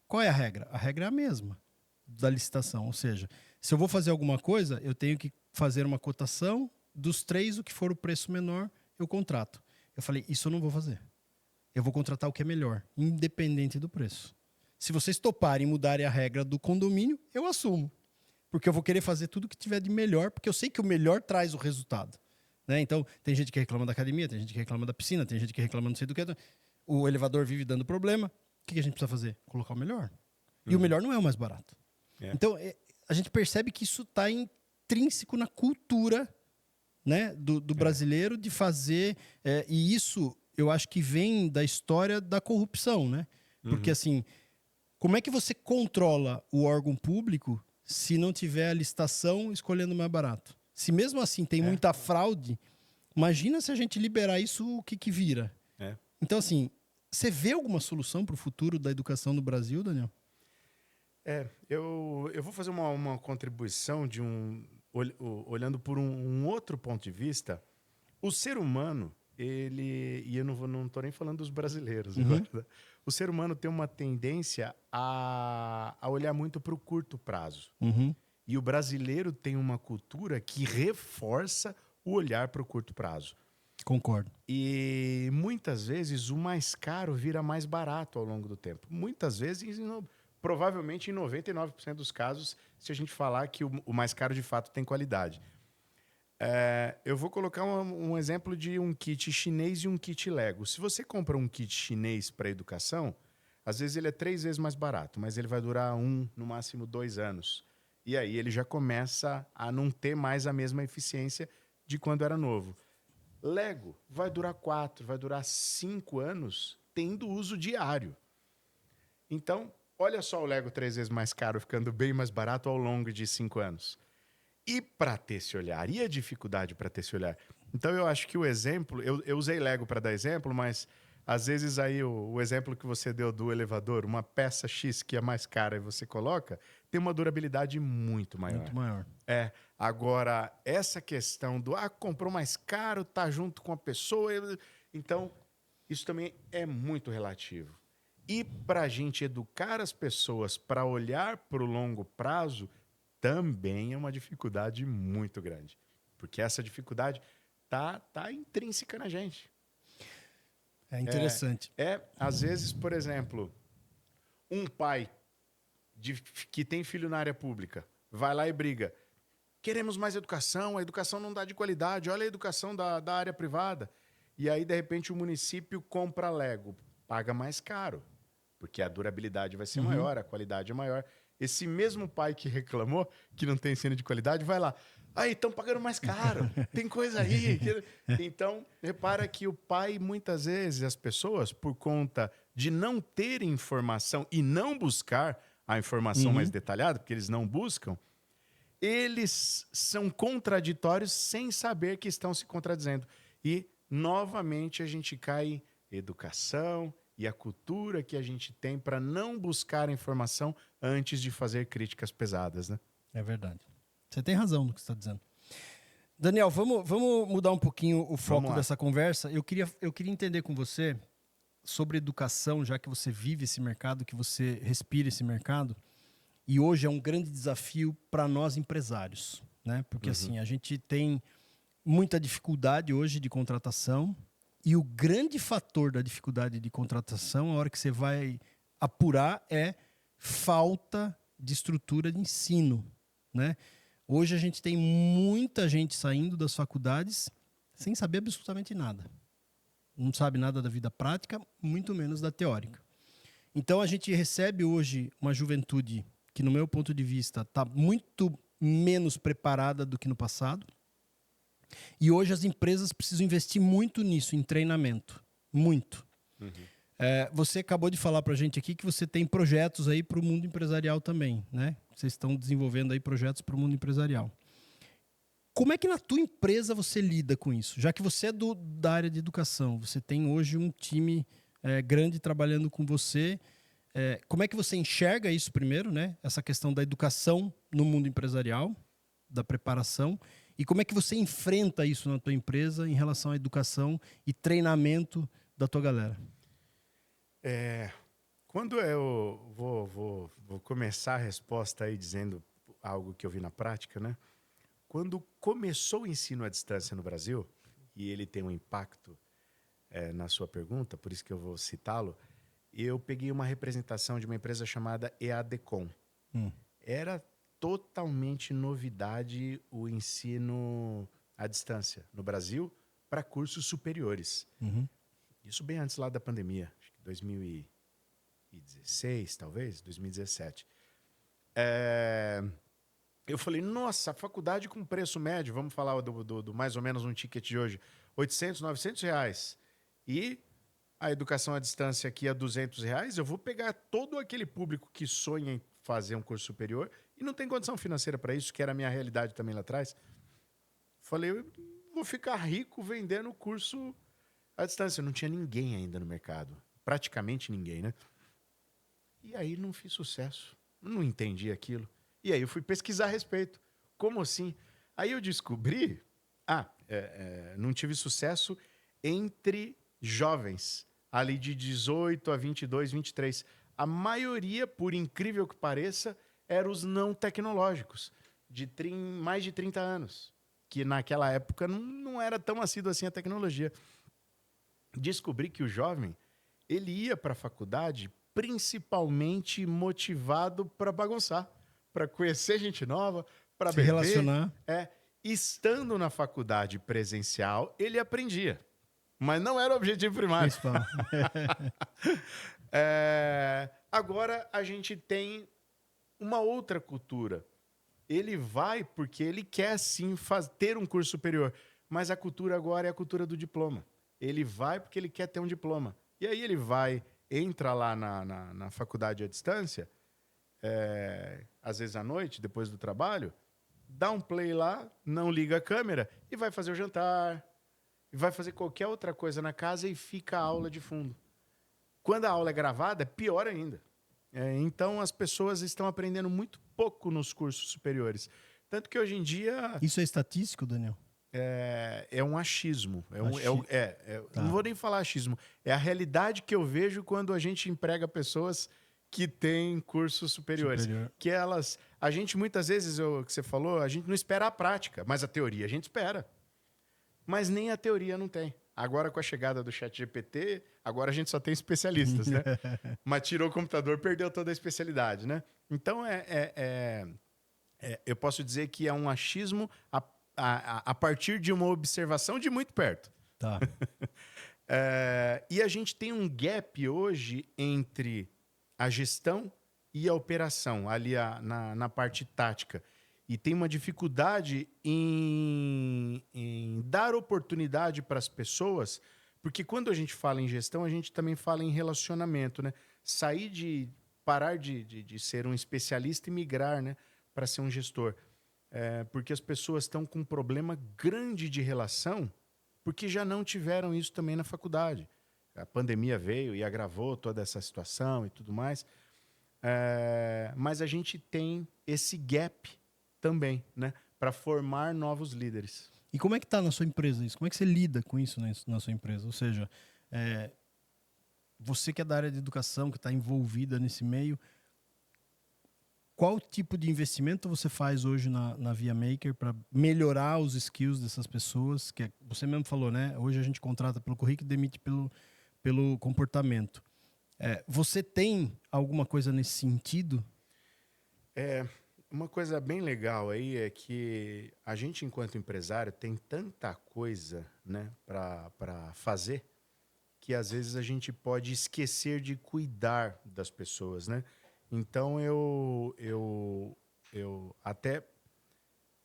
Qual é a regra? A regra é a mesma da licitação. Ou seja, se eu vou fazer alguma coisa, eu tenho que fazer uma cotação, dos 3, o que for o preço menor, eu contrato. Eu falei, isso eu não vou fazer. Eu vou contratar o que é melhor, independente do preço. Se vocês toparem mudarem a regra do condomínio, eu assumo. Porque eu vou querer fazer tudo que tiver de melhor, porque eu sei que o melhor traz o resultado. Né? Então, tem gente que reclama da academia, tem gente que reclama da piscina, tem gente que reclama não sei do que. O elevador vive dando problema. O que a gente precisa fazer? Colocar o melhor. E o melhor não é o mais barato. Então, a gente percebe que isso está intrínseco na cultura, né, do brasileiro de fazer... e isso, eu acho que vem da história da corrupção, né? Porque, assim, como é que você controla o órgão público se não tiver a licitação escolhendo o mais barato? Se mesmo assim tem muita fraude, imagina se a gente liberar isso, o que vira? Então, assim, você vê alguma solução para o futuro da educação no Brasil, Daniel? Eu vou fazer uma contribuição olhando por um outro ponto de vista. O ser humano, e eu não estou nem falando dos brasileiros, agora, o ser humano tem uma tendência a olhar muito para o curto prazo. E o brasileiro tem uma cultura que reforça o olhar para o curto prazo. Concordo. E muitas vezes o mais caro vira mais barato ao longo do tempo. Muitas vezes, provavelmente em 99% dos casos, se a gente falar que o mais caro de fato tem qualidade. Eu vou colocar um exemplo de um kit chinês e um kit Lego. Se você compra um kit chinês para educação, às vezes ele é 3 vezes mais barato, mas ele vai durar no máximo 2 anos. E aí ele já começa a não ter mais a mesma eficiência de quando era novo. Lego vai durar 4, vai durar 5 anos tendo uso diário. Então, olha só o Lego 3 vezes mais caro, ficando bem mais barato ao longo de 5 anos. E para ter esse olhar? E a dificuldade para ter esse olhar? Então, eu acho que o exemplo... Eu usei Lego para dar exemplo, mas às vezes aí o exemplo que você deu do elevador, uma peça X que é mais cara e você coloca, tem uma durabilidade muito maior. Muito maior. Agora, essa questão do comprou mais caro, tá junto com a pessoa... Então, isso também é muito relativo. E para a gente educar as pessoas para olhar para o longo prazo, também é uma dificuldade muito grande. Porque essa dificuldade tá intrínseca na gente. É interessante. Às vezes, por exemplo, um pai que tem filho na área pública vai lá e briga. Queremos mais educação, a educação não dá de qualidade, olha a educação da área privada. E aí, de repente, o município compra Lego, paga mais caro, porque a durabilidade vai ser maior, a qualidade é maior. Esse mesmo pai que reclamou que não tem ensino de qualidade, vai lá. Aí, estão pagando mais caro, tem coisa aí. Então, repara que o pai, muitas vezes, as pessoas, por conta de não ter informação e não buscar, a informação mais detalhada, porque eles não buscam, eles são contraditórios sem saber que estão se contradizendo. E, novamente, a gente cai em educação e a cultura que a gente tem para não buscar a informação antes de fazer críticas pesadas, né? É verdade. Você tem razão no que você está dizendo. Daniel, vamos mudar um pouquinho o foco dessa conversa. Eu queria entender com você sobre educação, já que você vive esse mercado, que você respira esse mercado. E hoje é um grande desafio para nós empresários, né? Porque assim, a gente tem muita dificuldade hoje de contratação e o grande fator da dificuldade de contratação, a hora que você vai apurar, é falta de estrutura de ensino, né? Hoje a gente tem muita gente saindo das faculdades sem saber absolutamente nada. Não sabe nada da vida prática, muito menos da teórica. Então a gente recebe hoje uma juventude que, no meu ponto de vista, está muito menos preparada do que no passado. E hoje as empresas precisam investir muito nisso, em treinamento. Muito. Você acabou de falar para a gente aqui que você tem projetos aí para o mundo empresarial também, né? Vocês estão desenvolvendo aí projetos para o mundo empresarial. Como é que na tua empresa você lida com isso? Já que você é da área de educação, você tem hoje um time grande trabalhando com você. Como é que você enxerga isso primeiro, né? Essa questão da educação no mundo empresarial, da preparação. E como é que você enfrenta isso na tua empresa em relação à educação e treinamento da tua galera? Quando eu vou começar a resposta aí dizendo algo que eu vi na prática, né? Quando começou o ensino à distância no Brasil, e ele tem um impacto na sua pergunta, por isso que eu vou citá-lo, eu peguei uma representação de uma empresa chamada EADCOM. Era totalmente novidade o ensino à distância no Brasil para cursos superiores. Isso bem antes lá da pandemia, acho que 2016, talvez, 2017. Eu falei, nossa, a faculdade com preço médio, vamos falar do mais ou menos um ticket de hoje, 800, 900 reais. E a educação à distância aqui a R$200, eu vou pegar todo aquele público que sonha em fazer um curso superior e não tem condição financeira para isso, que era a minha realidade também lá atrás. Falei, eu vou ficar rico vendendo curso à distância. Não tinha ninguém ainda no mercado, praticamente ninguém, né? E aí não fiz sucesso, não entendi aquilo. E aí eu fui pesquisar a respeito. Como assim? Aí eu descobri, não tive sucesso entre jovens, ali de 18 a 22, 23. A maioria, por incrível que pareça, eram os não tecnológicos, de mais de 30 anos, que naquela época não era tão assíduo assim a tecnologia. Descobri que o jovem, ele ia para a faculdade principalmente motivado para bagunçar, para conhecer gente nova, para beber. Se relacionar. Estando na faculdade presencial, ele aprendia. Mas não era o objetivo primário. Agora a gente tem uma outra cultura. Ele vai porque ele quer sim ter um curso superior. Mas a cultura agora é a cultura do diploma. Ele vai porque ele quer ter um diploma. E aí ele vai, entra lá na faculdade à distância, às vezes à noite, depois do trabalho, dá um play lá, não liga a câmera e vai fazer o jantar, e vai fazer qualquer outra coisa na casa e fica a aula de fundo. Quando a aula é gravada, é pior ainda. Então, as pessoas estão aprendendo muito pouco nos cursos superiores. Tanto que hoje em dia... Isso é estatístico, Daniel? É um achismo. Tá. Não vou nem falar achismo. É a realidade que eu vejo quando a gente emprega pessoas que têm cursos superiores. Que elas... A gente, muitas vezes, o que você falou, a gente não espera a prática, mas a teoria a gente espera. Mas nem a teoria não tem. Agora, com a chegada do ChatGPT, agora a gente só tem especialistas, né? Mas tirou o computador, perdeu toda a especialidade, né? Então, eu posso dizer que é um achismo a partir de uma observação de muito perto. Tá. E a gente tem um gap hoje entre a gestão e a operação, ali na parte tática. E tem uma dificuldade em dar oportunidade para as pessoas, porque quando a gente fala em gestão, a gente também fala em relacionamento, né? Sair de parar de ser um especialista e migrar, né, para ser um gestor. Porque as pessoas estão com um problema grande de relação porque já não tiveram isso também na faculdade. A pandemia veio e agravou toda essa situação e tudo mais. Mas a gente tem esse gap também, né, para formar novos líderes. E como é que está na sua empresa isso? Como é que você lida com isso na sua empresa? Ou seja, você que é da área de educação, que está envolvida nesse meio, qual tipo de investimento você faz hoje na ViaMaker para melhorar os skills dessas pessoas? Que você mesmo falou, né? Hoje a gente contrata pelo currículo e demite pelo comportamento. Você tem alguma coisa nesse sentido? Uma coisa bem legal aí é que a gente, enquanto empresário, tem tanta coisa, né, para fazer que às vezes a gente pode esquecer de cuidar das pessoas, né? Então eu até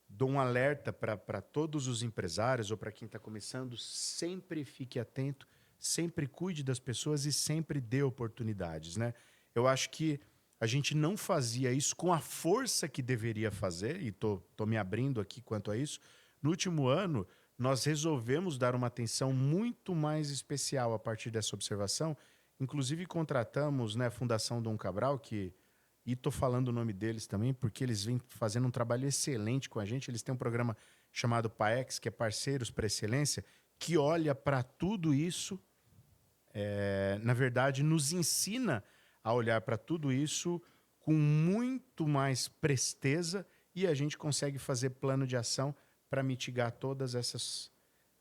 dou um alerta para todos os empresários ou para quem está começando: sempre fique atento, sempre cuide das pessoas e sempre dê oportunidades, né? Eu acho que a gente não fazia isso com a força que deveria fazer, e tô me abrindo aqui quanto a isso. No último ano, nós resolvemos dar uma atenção muito mais especial a partir dessa observação. Inclusive, contratamos, né, a Fundação Dom Cabral, e estou falando o nome deles também, porque eles vêm fazendo um trabalho excelente com a gente. Eles têm um programa chamado PAEX, que é Parceiros para Excelência, que olha para tudo isso, na verdade, nos ensina a olhar para tudo isso com muito mais presteza, e a gente consegue fazer plano de ação para mitigar todas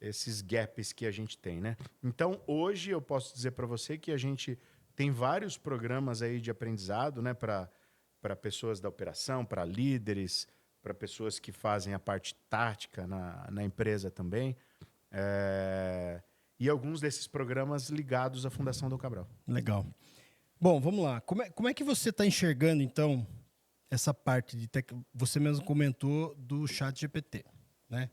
esses gaps que a gente tem, né? Então, hoje eu posso dizer para você que a gente tem vários programas aí de aprendizado, né, para pessoas da operação, para líderes, para pessoas que fazem a parte tática na empresa também. E alguns desses programas ligados à Fundação Dom Cabral. Legal. Bom, vamos lá. Como é que você está enxergando, então, essa parte de Você mesmo comentou do ChatGPT, né?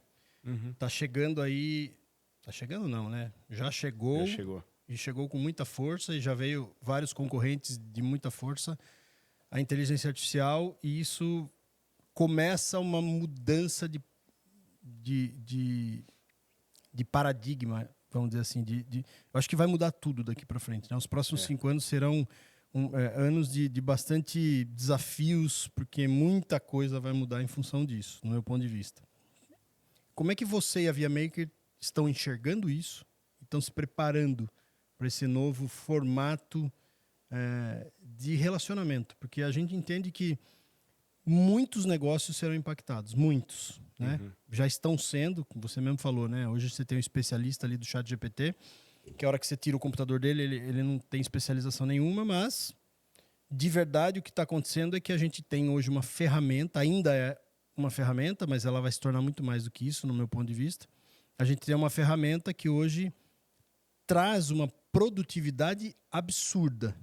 Tá chegando aí... Tá chegando não, né? Já chegou. Já chegou. E chegou com muita força e já veio vários concorrentes de muita força a inteligência artificial, e isso começa uma mudança de paradigma, vamos dizer assim. Eu acho que vai mudar tudo daqui para frente, né? Os próximos 5 anos serão anos de bastante desafios, porque muita coisa vai mudar em função disso, no meu ponto de vista. Como é que você e a ViaMaker estão enxergando isso? Estão se preparando para esse novo formato de relacionamento? Porque a gente entende que muitos negócios serão impactados, muitos, né? Já estão sendo, como você mesmo falou, né? Hoje você tem um especialista ali do ChatGPT, que a hora que você tira o computador dele, ele não tem especialização nenhuma, mas de verdade o que está acontecendo é que a gente tem hoje uma ferramenta, ainda é uma ferramenta, mas ela vai se tornar muito mais do que isso, no meu ponto de vista. A gente tem uma ferramenta que hoje traz uma produtividade absurda.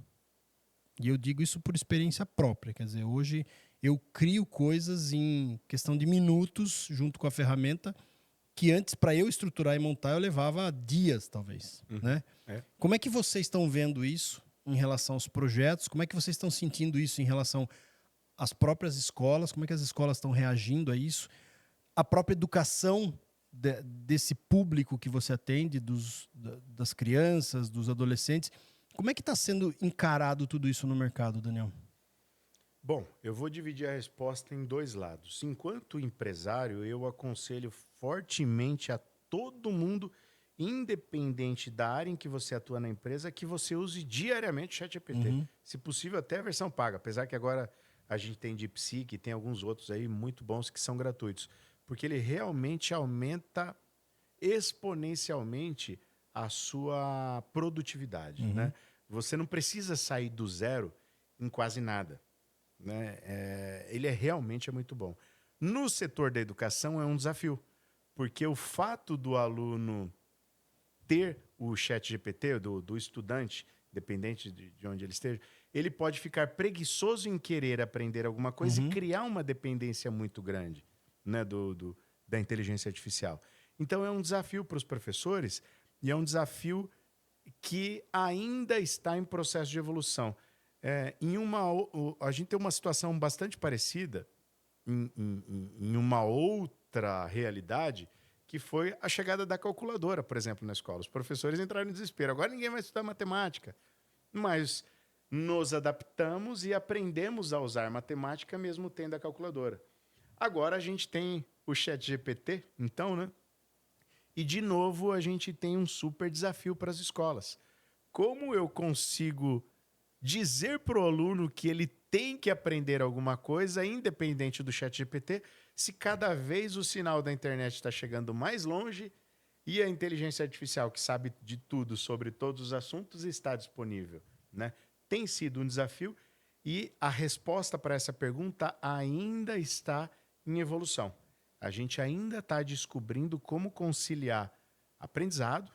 E eu digo isso por experiência própria. Quer dizer, hoje eu crio coisas em questão de minutos junto com a ferramenta que antes, para eu estruturar e montar, eu levava dias, talvez. Né? Como é que vocês estão vendo isso em relação aos projetos? Como é que vocês estão sentindo isso em relação às próprias escolas? Como é que as escolas estão reagindo a isso? A própria educação desse público que você atende, das crianças, dos adolescentes. Como é que está sendo encarado tudo isso no mercado, Daniel? Bom, eu vou dividir a resposta em 2 lados. Enquanto empresário, eu aconselho fortemente a todo mundo, independente da área em que você atua na empresa, que você use diariamente o ChatGPT. Se possível, até a versão paga. Apesar que agora a gente tem DeepSeek e tem alguns outros aí muito bons que são gratuitos. Porque ele realmente aumenta exponencialmente a sua produtividade, né? Você não precisa sair do zero em quase nada, né? Ele realmente é muito bom. No setor da educação é um desafio, porque o fato do aluno ter o ChatGPT, do estudante, dependente de onde ele esteja, ele pode ficar preguiçoso em querer aprender alguma coisa e criar uma dependência muito grande, né, da inteligência artificial. Então é um desafio para os professores, e é um desafio que ainda está em processo de evolução. A gente tem uma situação bastante parecida em uma outra realidade, que foi a chegada da calculadora, por exemplo, na escola. Os professores entraram em desespero. Agora ninguém vai estudar matemática. Mas nos adaptamos e aprendemos a usar matemática mesmo tendo a calculadora. Agora a gente tem o ChatGPT, então, né? E, de novo, a gente tem um super desafio para as escolas. Como eu consigo dizer para o aluno que ele tem que aprender alguma coisa, independente do ChatGPT, se cada vez o sinal da internet está chegando mais longe e a inteligência artificial, que sabe de tudo sobre todos os assuntos, está disponível, né? Tem sido um desafio e a resposta para essa pergunta ainda está em evolução. A gente ainda está descobrindo como conciliar aprendizado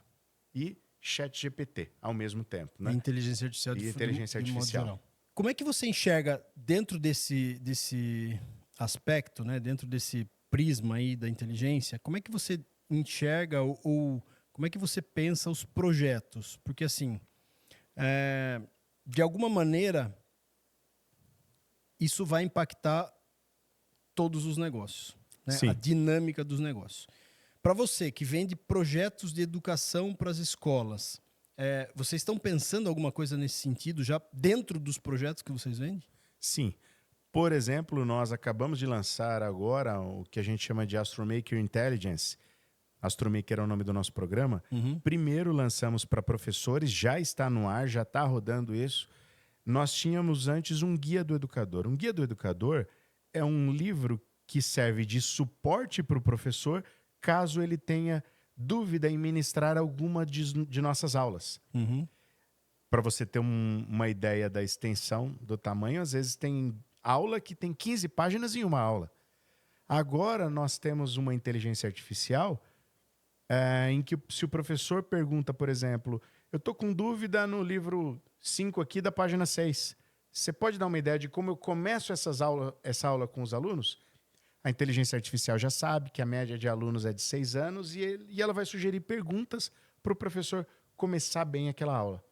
e ChatGPT ao mesmo tempo, né? E inteligência artificial E inteligência artificial. De modo geral. Como é que você enxerga dentro desse aspecto, né, dentro desse prisma aí da inteligência, como é que você enxerga ou como é que você pensa os projetos? Porque, assim, de alguma maneira, isso vai impactar todos os negócios, né? A dinâmica dos negócios. Para você que vende projetos de educação para as escolas, vocês estão pensando alguma coisa nesse sentido já dentro dos projetos que vocês vendem? Sim. Por exemplo, nós acabamos de lançar agora o que a gente chama de Astromaker Intelligence. Astromaker é o nome do nosso programa. Uhum. Primeiro lançamos para professores, já está no ar, já está rodando isso. Nós tínhamos antes um guia do educador. Um guia do educador é um livro que serve de suporte para o professor caso ele tenha dúvida em ministrar alguma de nossas aulas. Uhum. Para você ter uma ideia da extensão, do tamanho, às vezes tem aula que tem 15 páginas em uma aula. Agora nós temos uma inteligência artificial em que, se o professor pergunta, por exemplo, eu estou com dúvida no livro 5 aqui da página 6. Você pode dar uma ideia de como eu começo essa aula com os alunos? A inteligência artificial já sabe que a média de alunos é de 6 anos e ela vai sugerir perguntas para o professor começar bem aquela aula.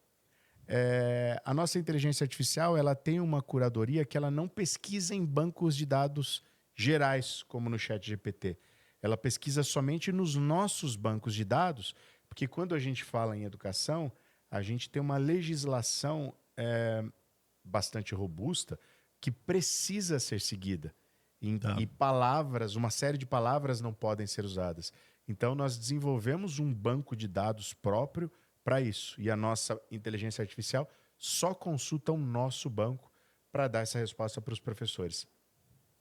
A nossa inteligência artificial ela tem uma curadoria que ela não pesquisa em bancos de dados gerais, como no ChatGPT. Ela pesquisa somente nos nossos bancos de dados, porque quando a gente fala em educação, a gente tem uma legislação bastante robusta que precisa ser seguida. E palavras, uma série de palavras não podem ser usadas. Então, nós desenvolvemos um banco de dados próprio para isso. E a nossa inteligência artificial só consulta o nosso banco para dar essa resposta para os professores.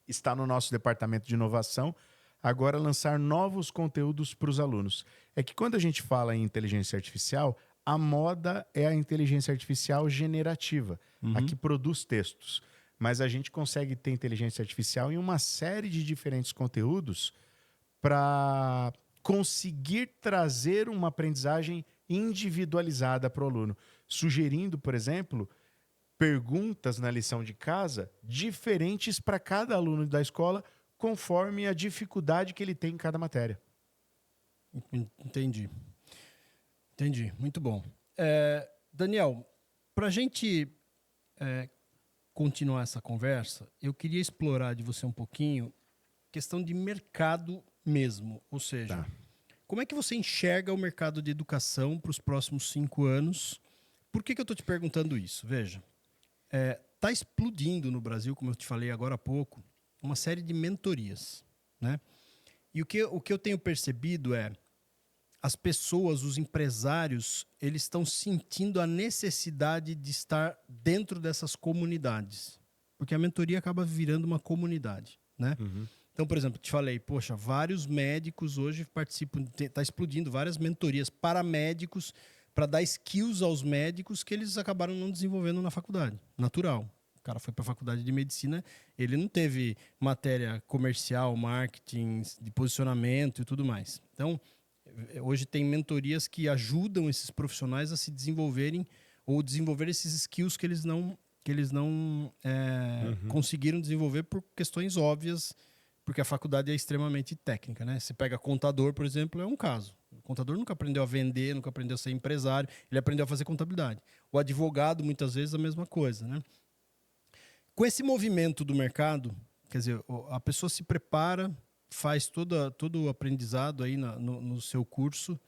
Está no nosso departamento de inovação agora lançar novos conteúdos para os alunos. É que quando a gente fala em inteligência artificial, a moda é a inteligência artificial generativa, a que produz textos. Mas a gente consegue ter inteligência artificial em uma série de diferentes conteúdos para conseguir trazer uma aprendizagem individualizada para o aluno, sugerindo, por exemplo, perguntas na lição de casa diferentes para cada aluno da escola, conforme a dificuldade que ele tem em cada matéria. Entendi. Muito bom. Daniel, para a gente continuar essa conversa, eu queria explorar de você um pouquinho questão de mercado mesmo. Ou seja, como é que você enxerga o mercado de educação para os próximos 5 anos? Por que eu estou te perguntando isso? Veja, está explodindo no Brasil, como eu te falei agora há pouco, uma série de mentorias, né? E o que eu tenho percebido as pessoas, os empresários, eles estão sentindo a necessidade de estar dentro dessas comunidades. Porque a mentoria acaba virando uma comunidade, né? Uhum. Então, por exemplo, te falei, poxa, vários médicos hoje participam, está explodindo várias mentorias para médicos, para dar skills aos médicos que eles acabaram não desenvolvendo na faculdade. Natural. O cara foi para a faculdade de medicina, ele não teve matéria comercial, marketing, de posicionamento e tudo mais. Então, hoje tem mentorias que ajudam esses profissionais a se desenvolverem ou desenvolver esses skills que eles não conseguiram desenvolver por questões óbvias, porque a faculdade é extremamente técnica, né? Você pega contador, por exemplo, é um caso. O contador nunca aprendeu a vender, nunca aprendeu a ser empresário, ele aprendeu a fazer contabilidade. O advogado, muitas vezes, a mesma coisa, né? Com esse movimento do mercado, quer dizer, a pessoa se prepara, faz todo o aprendizado aí no seu curso,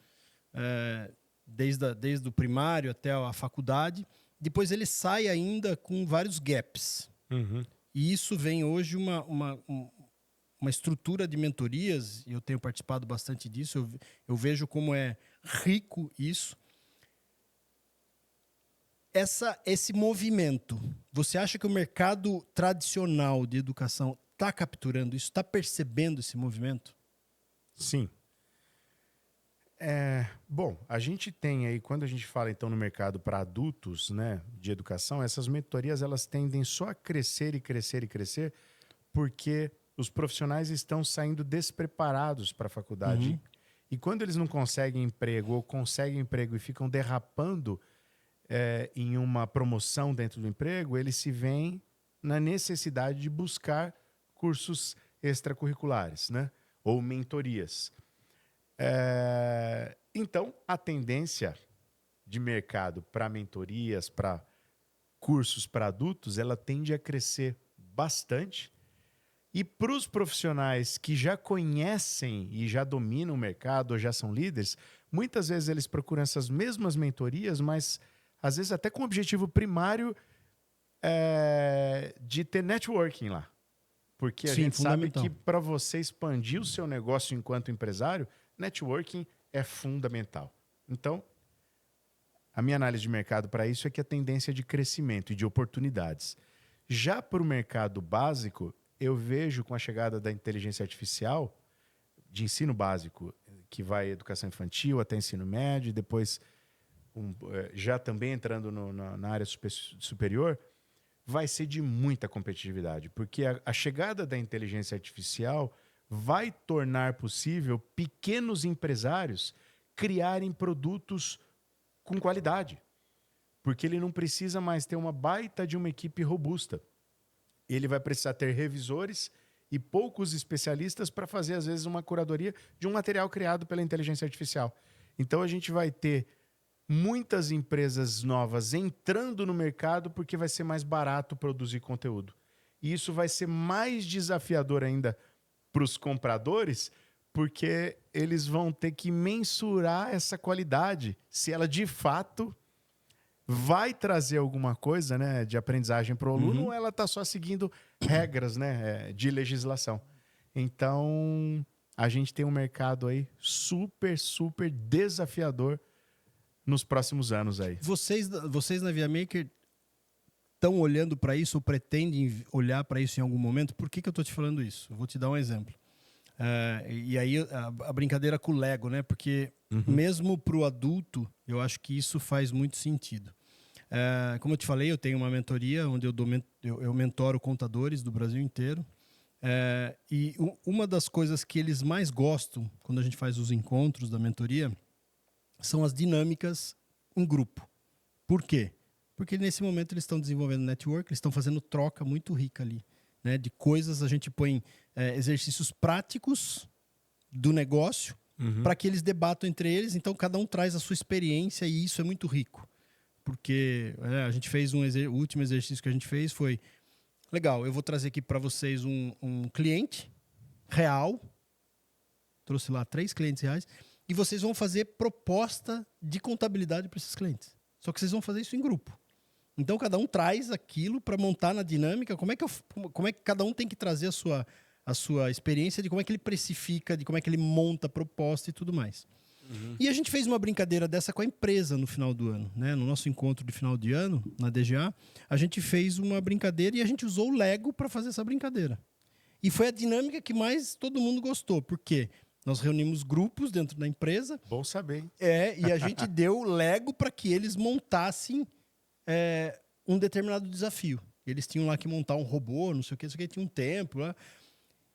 desde o primário até a faculdade. Depois ele sai ainda com vários gaps. Uhum. E isso vem hoje uma estrutura de mentorias, e eu tenho participado bastante disso, eu vejo como é rico isso. Esse movimento, você acha que o mercado tradicional de educação está capturando isso, está percebendo esse movimento? Sim. Bom, a gente tem aí, quando a gente fala então no mercado para adultos, né, de educação, essas mentorias elas tendem só a crescer e crescer e crescer, porque os profissionais estão saindo despreparados para a faculdade. Uhum. E quando eles não conseguem emprego ou conseguem emprego e ficam derrapando em uma promoção dentro do emprego, eles se veem na necessidade de buscar cursos extracurriculares, né? Ou mentorias. Então, a tendência de mercado para mentorias, para cursos para adultos, ela tende a crescer bastante. E para os profissionais que já conhecem e já dominam o mercado, ou já são líderes, muitas vezes eles procuram essas mesmas mentorias, mas às vezes até com o objetivo primário de ter networking lá. Porque a Sim, gente sabe fundamental. que para você expandir o seu negócio enquanto empresário, networking é fundamental. Então, a minha análise de mercado para isso é que a tendência é de crescimento e de oportunidades. Já para o mercado básico, eu vejo com a chegada da inteligência artificial, de ensino básico, que vai educação infantil até ensino médio, depois já também entrando na área superior, vai ser de muita competitividade, porque a chegada da inteligência artificial vai tornar possível pequenos empresários criarem produtos com qualidade, porque ele não precisa mais ter uma baita de uma equipe robusta. Ele vai precisar ter revisores e poucos especialistas para fazer, às vezes, uma curadoria de um material criado pela inteligência artificial. Então, a gente vai ter muitas empresas novas entrando no mercado porque vai ser mais barato produzir conteúdo. E isso vai ser mais desafiador ainda para os compradores, porque eles vão ter que mensurar essa qualidade, se ela de fato vai trazer alguma coisa, né, de aprendizagem para o aluno, ou ela está só seguindo regras, né, de legislação. Então, a gente tem um mercado aí super, super desafiador nos próximos anos aí. Vocês na ViaMaker estão olhando para isso ou pretendem olhar para isso em algum momento? Por que eu estou te falando isso? Eu vou te dar um exemplo. E aí a brincadeira com o Lego, né? Porque mesmo para o adulto, eu acho que isso faz muito sentido. Como eu te falei, eu tenho uma mentoria onde eu mentoro contadores do Brasil inteiro. E uma das coisas que eles mais gostam quando a gente faz os encontros da mentoria são as dinâmicas em grupo. Por quê? Porque nesse momento eles estão desenvolvendo network, eles estão fazendo troca muito rica ali, né? De coisas, a gente põe exercícios práticos do negócio para que eles debatam entre eles. Então, cada um traz a sua experiência e isso é muito rico. Porque a gente fez o último exercício que a gente fez foi, legal, eu vou trazer aqui para vocês um cliente real, trouxe lá 3 clientes reais, e vocês vão fazer proposta de contabilidade para esses clientes. Só que vocês vão fazer isso em grupo. Então, cada um traz aquilo para montar na dinâmica. Como é que cada um tem que trazer a sua experiência de como é que ele precifica, de como é que ele monta a proposta e tudo mais. E a gente fez uma brincadeira dessa com a empresa no final do ano. Né? No nosso encontro de final de ano, na DGA, a gente fez uma brincadeira e a gente usou o Lego para fazer essa brincadeira. E foi a dinâmica que mais todo mundo gostou. Por quê? Nós reunimos grupos dentro da empresa. Bom saber, hein? E a gente deu Lego para que eles montassem um determinado desafio. Eles tinham lá que montar um robô, não sei o que, tinha um tempo lá.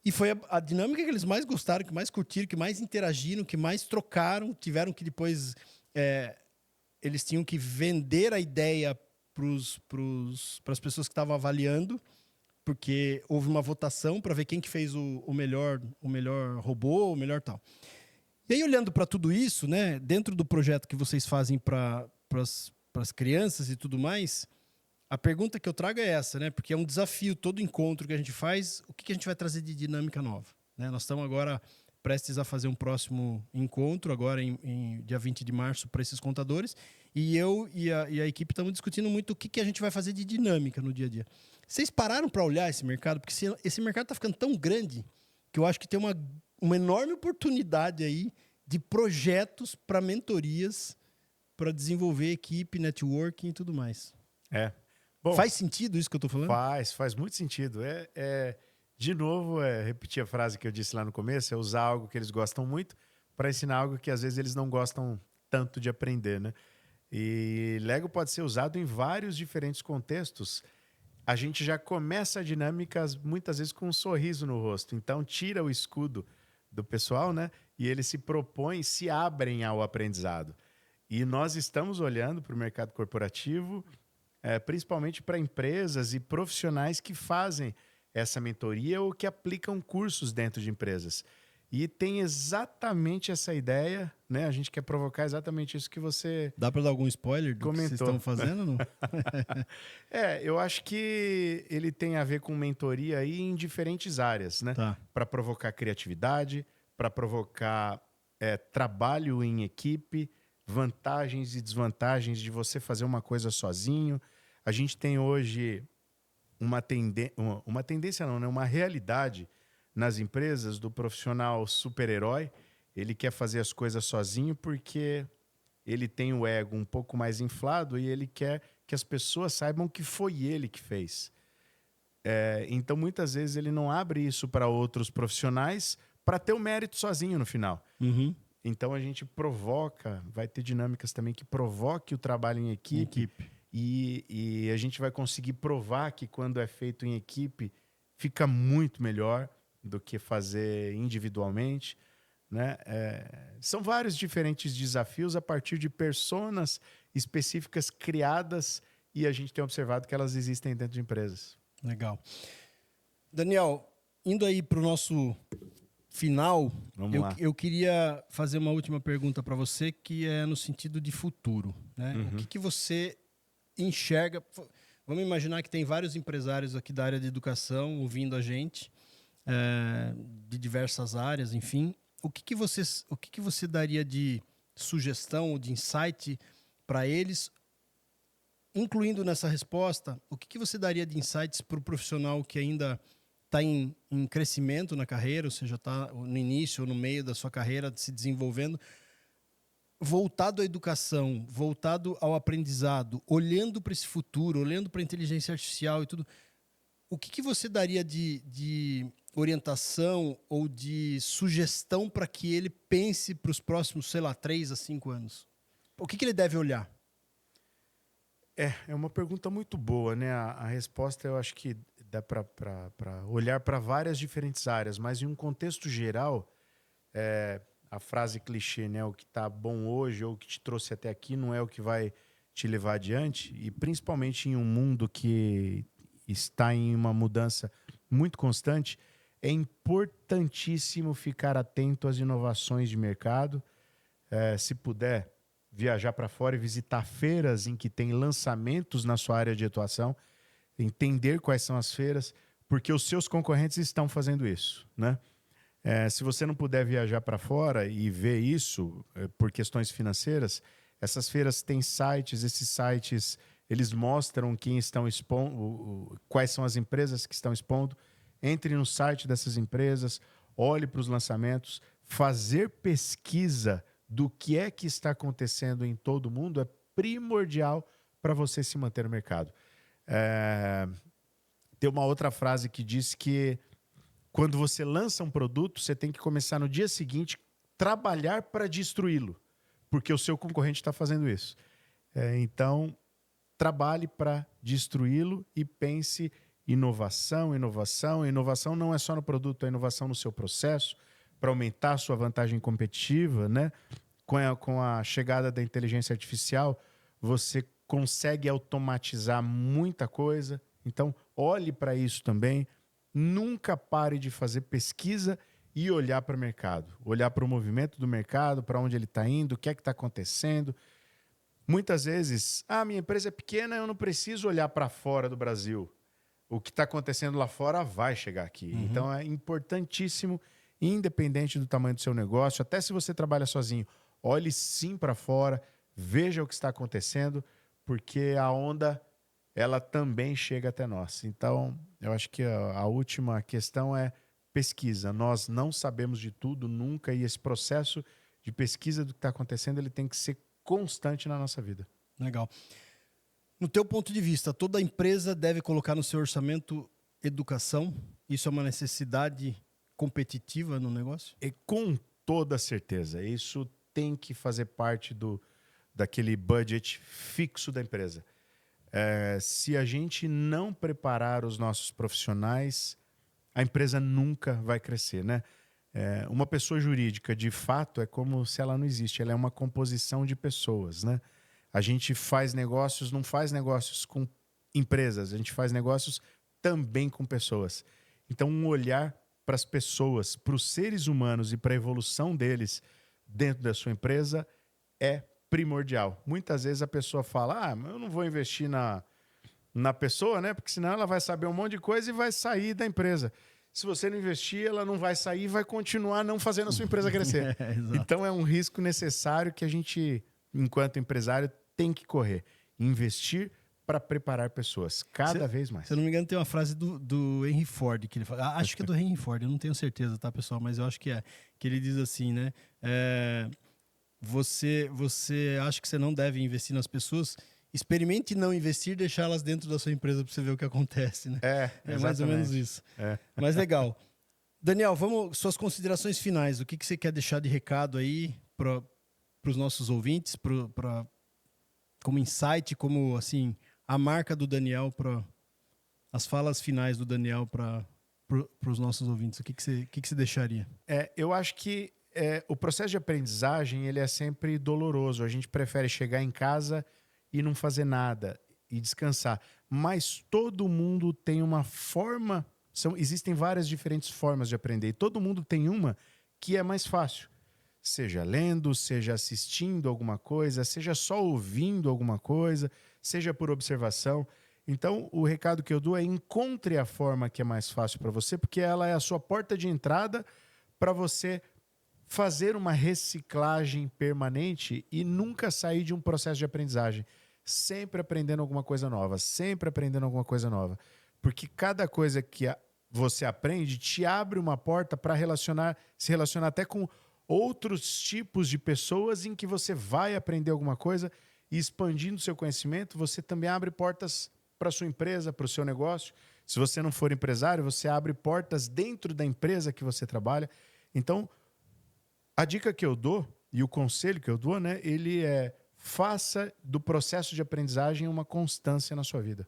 E foi a dinâmica que eles mais gostaram, que mais curtiram, que mais interagiram, que mais trocaram. Tiveram que depois... eles tinham que vender a ideia para as pessoas que estavam avaliando, porque houve uma votação para ver quem que fez o melhor robô, o melhor tal. E aí, olhando para tudo isso, né, dentro do projeto que vocês fazem para as crianças e tudo mais, A pergunta que eu trago é essa, né? Porque é um desafio, todo encontro que a gente faz, o que a gente vai trazer de dinâmica nova? Né? Nós estamos agora prestes a fazer um próximo encontro, agora em dia 20 de março, para esses contadores, e eu e a equipe estamos discutindo muito o que a gente vai fazer de dinâmica no dia a dia. Vocês pararam para olhar esse mercado? Porque esse mercado está ficando tão grande que eu acho que tem uma enorme oportunidade aí de projetos para mentorias, para desenvolver equipe, networking e tudo mais. Bom, Faz sentido isso que eu estou falando? faz muito sentido. De novo, repetir a frase que eu disse lá no começo, é usar algo que eles gostam muito para ensinar algo que às vezes eles não gostam tanto de aprender, né? E Lego pode ser usado em vários diferentes contextos. A gente já começa a dinâmica muitas vezes com um sorriso no rosto. Então, tira o escudo do pessoal, né? E eles se propõem, se abrem ao aprendizado. E nós estamos olhando para o mercado corporativo, principalmente para empresas e profissionais que fazem essa mentoria ou que aplicam cursos dentro de empresas. E tem exatamente essa ideia, né? A gente quer provocar exatamente isso que você Dá para dar algum spoiler do comentou, que vocês estão fazendo? Não? Eu acho que ele tem a ver com mentoria aí em diferentes áreas, né? Tá. Para provocar criatividade, para provocar trabalho em equipe, vantagens e desvantagens de você fazer uma coisa sozinho. A gente tem hoje uma tendência não, né? Uma realidade nas empresas do profissional super-herói. Ele quer fazer as coisas sozinho porque ele tem o ego um pouco mais inflado e ele quer que as pessoas saibam que foi ele que fez. Então, muitas vezes, ele não abre isso para outros profissionais para ter o mérito sozinho no final. Uhum. Então, a gente provoca, vai ter dinâmicas também que provoque o trabalho em equipe. E a gente vai conseguir provar que quando é feito em equipe, fica muito melhor do que fazer individualmente, né? São vários diferentes desafios a partir de personas específicas criadas e a gente tem observado que elas existem dentro de empresas. Legal. Daniel, indo aí para o nosso final, Vamos lá. eu queria fazer uma última pergunta para você, que é no sentido de futuro, né? Uhum. O que você enxerga? Vamos imaginar que tem vários empresários aqui da área de educação ouvindo a gente, de diversas áreas, enfim. O que você daria de sugestão, de insight para eles, incluindo nessa resposta, o que você daria de insights para o profissional que ainda está em crescimento na carreira, ou seja, está no início ou no meio da sua carreira se desenvolvendo, voltado à educação, voltado ao aprendizado, olhando para esse futuro, olhando para a inteligência artificial e tudo, o que você daria de orientação ou de sugestão para que ele pense para os próximos, 3 a 5 anos? O que ele deve olhar? É uma pergunta muito boa, né? A resposta eu acho que dá para olhar para várias diferentes áreas, mas em um contexto geral, a frase clichê, né? O que está bom hoje ou o que te trouxe até aqui não é o que vai te levar adiante, e principalmente em um mundo que está em uma mudança muito constante, é importantíssimo ficar atento às inovações de mercado. Se puder, viajar para fora e visitar feiras em que tem lançamentos na sua área de atuação, entender quais são as feiras, porque os seus concorrentes estão fazendo isso, né? Se você não puder viajar para fora e ver isso por questões financeiras, essas feiras têm sites, esses sites eles mostram quem estão expondo, quais são as empresas que estão expondo. Entre no site dessas empresas, olhe para os lançamentos, fazer pesquisa do que é que está acontecendo em todo o mundo é primordial para você se manter no mercado. Tem uma outra frase que diz que quando você lança um produto, você tem que começar no dia seguinte trabalhar para destruí-lo, porque o seu concorrente está fazendo isso. Então, trabalhe para destruí-lo e pense inovação, inovação. Inovação não é só no produto, é inovação no seu processo, para aumentar a sua vantagem competitiva, né? Com a chegada da inteligência artificial, você consegue automatizar muita coisa. Então, olhe para isso também. Nunca pare de fazer pesquisa e olhar para o mercado. Olhar para o movimento do mercado, para onde ele está indo, o que é que está acontecendo. Muitas vezes, minha empresa é pequena, eu não preciso olhar para fora do Brasil. O que está acontecendo lá fora vai chegar aqui. Então é importantíssimo, independente do tamanho do seu negócio, até se você trabalha sozinho, olhe sim para fora, veja o que está acontecendo, porque a onda ela também chega até nós. Então, eu acho que a última questão é pesquisa. Nós não sabemos de tudo nunca e esse processo de pesquisa do que está acontecendo ele tem que ser constante na nossa vida. Legal. No teu ponto de vista, toda empresa deve colocar no seu orçamento educação? Isso é uma necessidade competitiva no negócio? E com toda certeza, isso tem que fazer parte daquele budget fixo da empresa. Se a gente não preparar os nossos profissionais, a empresa nunca vai crescer, né? Uma pessoa jurídica, de fato, é como se ela não existe. Ela é uma composição de pessoas, né? A gente faz negócios, não faz negócios com empresas, a gente faz negócios também com pessoas. Então, um olhar para as pessoas, para os seres humanos e para a evolução deles dentro da sua empresa é primordial. Muitas vezes a pessoa fala, eu não vou investir na pessoa, né? Porque senão ela vai saber um monte de coisa e vai sair da empresa. Se você não investir, ela não vai sair e vai continuar não fazendo a sua empresa crescer. Então é um risco necessário que a gente, enquanto empresário, tem que correr. Investir para preparar pessoas, cada vez mais. Se eu não me engano, tem uma frase do Henry Ford, que ele fala, acho que é do Henry Ford, eu não tenho certeza, tá, pessoal? Mas eu acho que é. Que ele diz assim, né? Você acha que você não deve investir nas pessoas? Experimente não investir, deixá-las dentro da sua empresa para você ver o que acontece, né? É mais ou menos isso. Mas legal. Daniel, suas considerações finais. O que você quer deixar de recado aí para os nossos ouvintes, como insight, como assim a marca do Daniel, as falas finais do Daniel para os nossos ouvintes? O que você deixaria? Eu acho que o processo de aprendizagem ele é sempre doloroso. A gente prefere chegar em casa e não fazer nada e descansar. Mas todo mundo tem uma forma, existem várias diferentes formas de aprender e todo mundo tem uma que é mais fácil. Seja lendo, seja assistindo alguma coisa, seja só ouvindo alguma coisa, seja por observação. Então, o recado que eu dou é encontre a forma que é mais fácil para você, porque ela é a sua porta de entrada para você fazer uma reciclagem permanente e nunca sair de um processo de aprendizagem. Sempre aprendendo alguma coisa nova, sempre aprendendo alguma coisa nova. Porque cada coisa que você aprende te abre uma porta para se relacionar até com outros tipos de pessoas em que você vai aprender alguma coisa e expandindo seu conhecimento, você também abre portas para a sua empresa, para o seu negócio. Se você não for empresário, você abre portas dentro da empresa que você trabalha. Então, a dica que eu dou e o conselho que eu dou, né, ele faça do processo de aprendizagem uma constância na sua vida.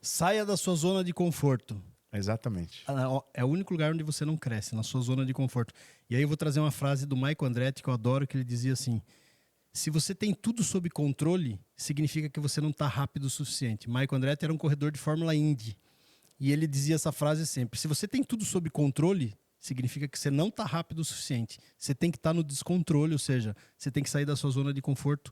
Saia da sua zona de conforto. Exatamente. É o único lugar onde você não cresce, na sua zona de conforto. E aí eu vou trazer uma frase do Michael Andretti, que eu adoro, que ele dizia assim, se você tem tudo sob controle, significa que você não está rápido o suficiente. Michael Andretti era um corredor de Fórmula Indy. E ele dizia essa frase sempre, se você tem tudo sob controle, significa que você não está rápido o suficiente. Você tem que estar no descontrole, ou seja, você tem que sair da sua zona de conforto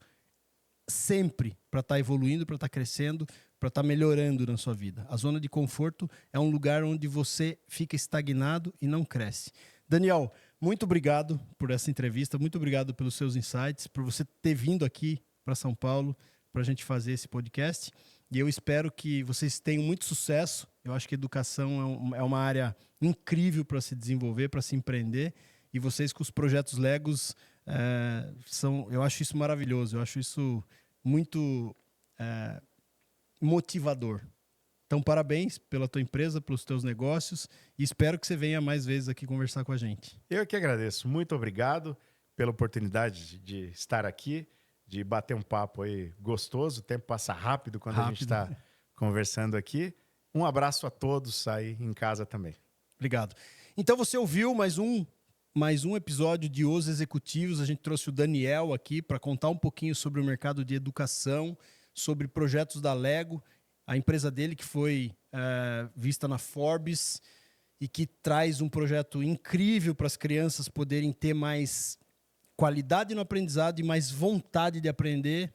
sempre para estar evoluindo, para estar crescendo, para estar melhorando na sua vida. A zona de conforto é um lugar onde você fica estagnado e não cresce. Daniel, muito obrigado por essa entrevista, muito obrigado pelos seus insights, por você ter vindo aqui para São Paulo para a gente fazer esse podcast. E eu espero que vocês tenham muito sucesso. Eu acho que educação é uma área incrível para se desenvolver, para se empreender. E vocês com os projetos Legos, eu acho isso maravilhoso, eu acho isso muito motivador. Então, parabéns pela tua empresa, pelos teus negócios e espero que você venha mais vezes aqui conversar com a gente. Eu que agradeço. Muito obrigado pela oportunidade de estar aqui, de bater um papo aí gostoso. O tempo passa rápido quando a gente está conversando aqui. Um abraço a todos aí em casa também. Obrigado. Então, você ouviu mais um episódio de Os Executivos. A gente trouxe o Daniel aqui para contar um pouquinho sobre o mercado de educação, sobre projetos da Lego, a empresa dele que foi vista na Forbes e que traz um projeto incrível para as crianças poderem ter mais qualidade no aprendizado e mais vontade de aprender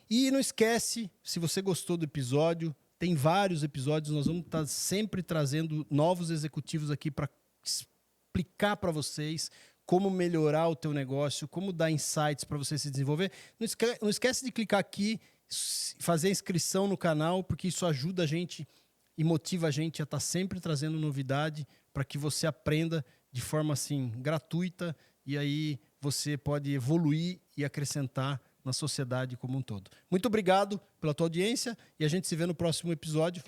E não esquece, se você gostou do episódio, tem vários episódios, nós vamos estar sempre trazendo novos executivos aqui para explicar para vocês como melhorar o teu negócio, como dar insights para você se desenvolver. Não esquece de clicar aqui, fazer a inscrição no canal, porque isso ajuda a gente e motiva a gente a estar sempre trazendo novidade para que você aprenda de forma assim gratuita e aí você pode evoluir e acrescentar na sociedade como um todo. Muito obrigado pela tua audiência e a gente se vê no próximo episódio.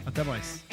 Até mais.